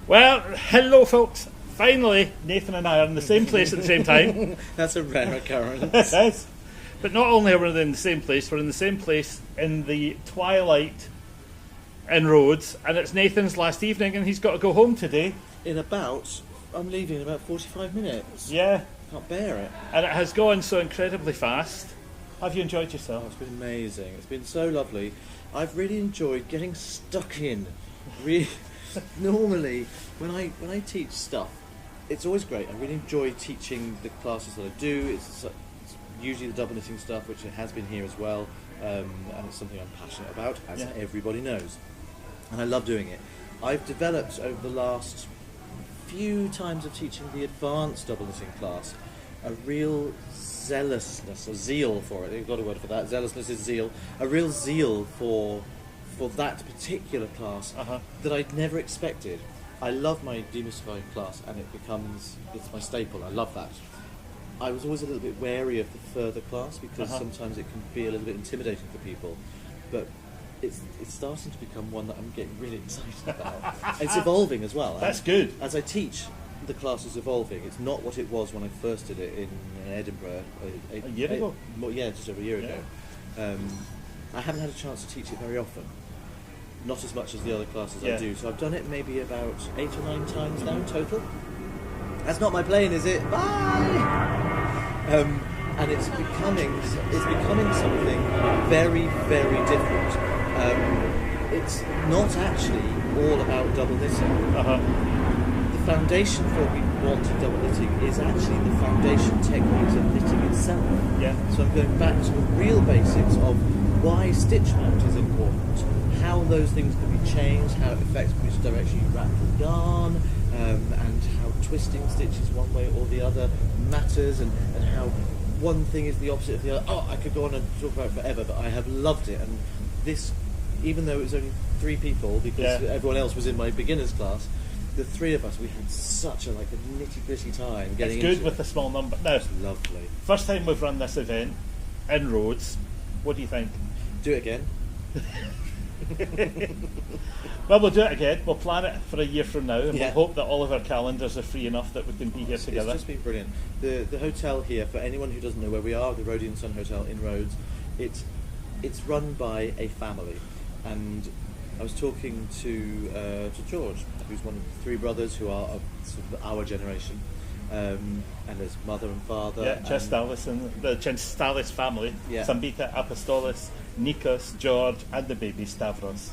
S8: Well, hello folks. Finally, Nathan and I are in the same place at the same time.
S5: That's a rare occurrence.
S8: Yes. But not only are we in the same place, we're in the same place in the twilight in Rhodes, and it's Nathan's last evening and he's got to go home today.
S5: I'm leaving in about 45 minutes.
S8: Yeah.
S5: Can't bear it.
S8: And it has gone so incredibly fast. Have you enjoyed yourself?
S5: It's been amazing. It's been so lovely. I've really enjoyed getting stuck in. Normally, when I teach stuff, it's always great. I really enjoy teaching the classes that I do. It's usually the double knitting stuff, which it has been here as well, and it's something I'm passionate about, as everybody knows. And I love doing it. I've developed over the last few times of teaching the advanced double knitting class a real zealousness, a zeal for it. You've got a word for that. Zealousness is zeal. A real zeal for that particular class that I'd never expected. I love my demystifying class, and it's my staple. I love that. I was always a little bit wary of the further class because sometimes it can be a little bit intimidating for people, but it's starting to become one that I'm getting really excited about. It's evolving as well.
S8: That's good.
S5: As I teach, the class is evolving. It's not what it was when I first did it in Edinburgh.
S8: A year ago?
S5: Just over a year ago. I haven't had a chance to teach it very often. Not as much as the other classes I do. So I've done it maybe about 8 or 9 times now total. That's not my plane, is it? Bye! And it's becoming something very, very different. It's not actually all about double knitting. The foundation for what we want in double knitting is actually the foundation techniques of knitting itself. So I'm going back to the real basics of why stitch mount is important, how those things can be changed, how it affects which direction you wrap the yarn, and how twisting stitches one way or the other matters, and how one thing is the opposite of the other. I could go on and talk about it forever, but I have loved it. And this, even though it was only 3 people, because everyone else was in my beginners class, the 3 of us, we had such a nitty-gritty time getting into it.
S8: It's good with a small number. Now,
S5: it's lovely.
S8: First time we've run this event in Rhodes. What do you think?
S5: Do it again.
S8: Well, we'll do it again. We'll plan it for a year from now, and
S16: Yeah.
S8: we'll hope that all of our calendars are free enough that we can be here together.
S16: It's just been brilliant. The hotel here, for anyone who doesn't know where we are, the Rhodian Sun Hotel in Rhodes, it's run by a family, and I was talking to George, who's one of the three brothers who are of sort of our generation, and his mother and father.
S8: Yeah, Chestalis and the Chestalis family,
S16: Yeah.
S8: Sambita, Apostolos, Nikos, George, and the baby Stavros.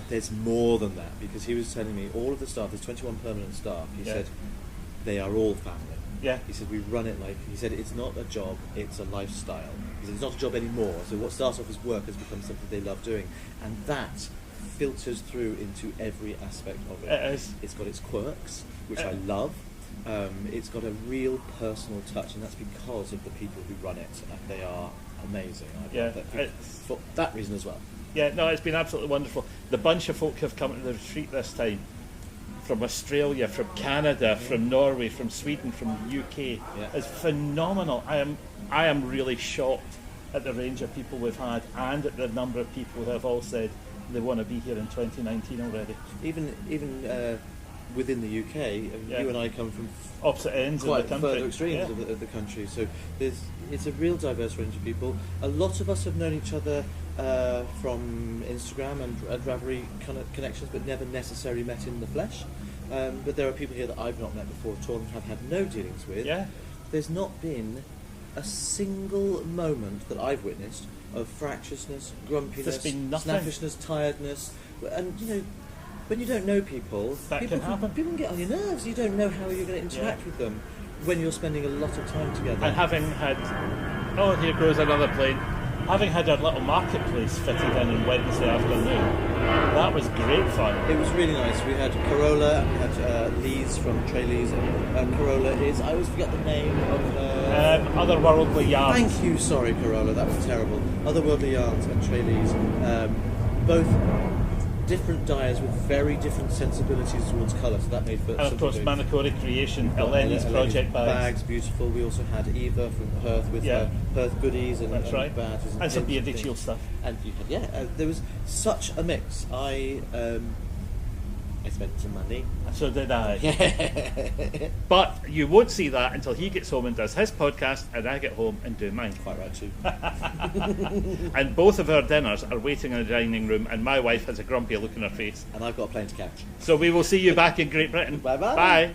S16: There's more than that, because he was telling me all of the staff, there's 21 permanent staff, he
S8: Yeah.
S16: said they are all family.
S8: Yeah.
S16: He said we run it like, he said it's not a job, it's a lifestyle. He said it's not a job anymore, so what starts off as work has become something they love doing, and that filters through into every aspect of it.
S8: It is.
S16: It's got its quirks, which I love. It's got a real personal touch, and that's because of the people who run it. They are amazing. I
S8: Yeah,
S16: love that for that reason as well.
S8: Yeah, no, it's been absolutely wonderful. The bunch of folk who've come to the retreat this time, from Australia, from Canada, from Norway, from Sweden, from the UK, is phenomenal. I am really shocked at the range of people we've had, and at the number of people who have all said they want to be here in 2019 already.
S16: Even within the UK, you and I come from
S8: opposite ends
S16: quite
S8: of the country.
S16: further extremes of the country, so it's a real diverse range of people. A lot of us have known each other from Instagram and Ravelry kind of connections, but never necessarily met in the flesh. But there are people here that I've not met before at all and have had no dealings with.
S8: Yeah.
S16: There's not been a single moment that I've witnessed of fractiousness, grumpiness,
S8: There's been nothing.
S16: snappishness, tiredness, and when you don't know people, people can get on your nerves. You don't know how you're going to interact with them when you're spending a lot of time together.
S8: And having had, oh, here goes another plane. Having had our little marketplace fitted in on Wednesday afternoon, that was great fun.
S16: It was really nice. We had Corolla, and we had Lee's from Traylee's. Corolla is, I always forget the name of her.
S8: Otherworldly Yarns.
S16: Thank you, sorry Corolla, that was terrible. Otherworldly Yarns and Traylee's, both different dyers with very different sensibilities towards colour, so that made for
S8: And of course, Manakori Creation, Eleni's project bags.
S16: Beautiful. We also had Eva from Perth with her Perth goodies and,
S8: That's right.
S16: badges
S8: And some
S16: pins
S8: Beardychiel
S16: things.
S8: stuff.
S16: And you had, there was such a mix. I spent some money.
S8: So did I. But you won't see that until he gets home and does his podcast, and I get home and do mine.
S16: Quite right too.
S8: And both of our dinners are waiting in the dining room, and my wife has a grumpy look on her face.
S16: And I've got a plane to catch.
S8: So we will see you back in Great Britain.
S16: Bye-bye.
S8: Bye.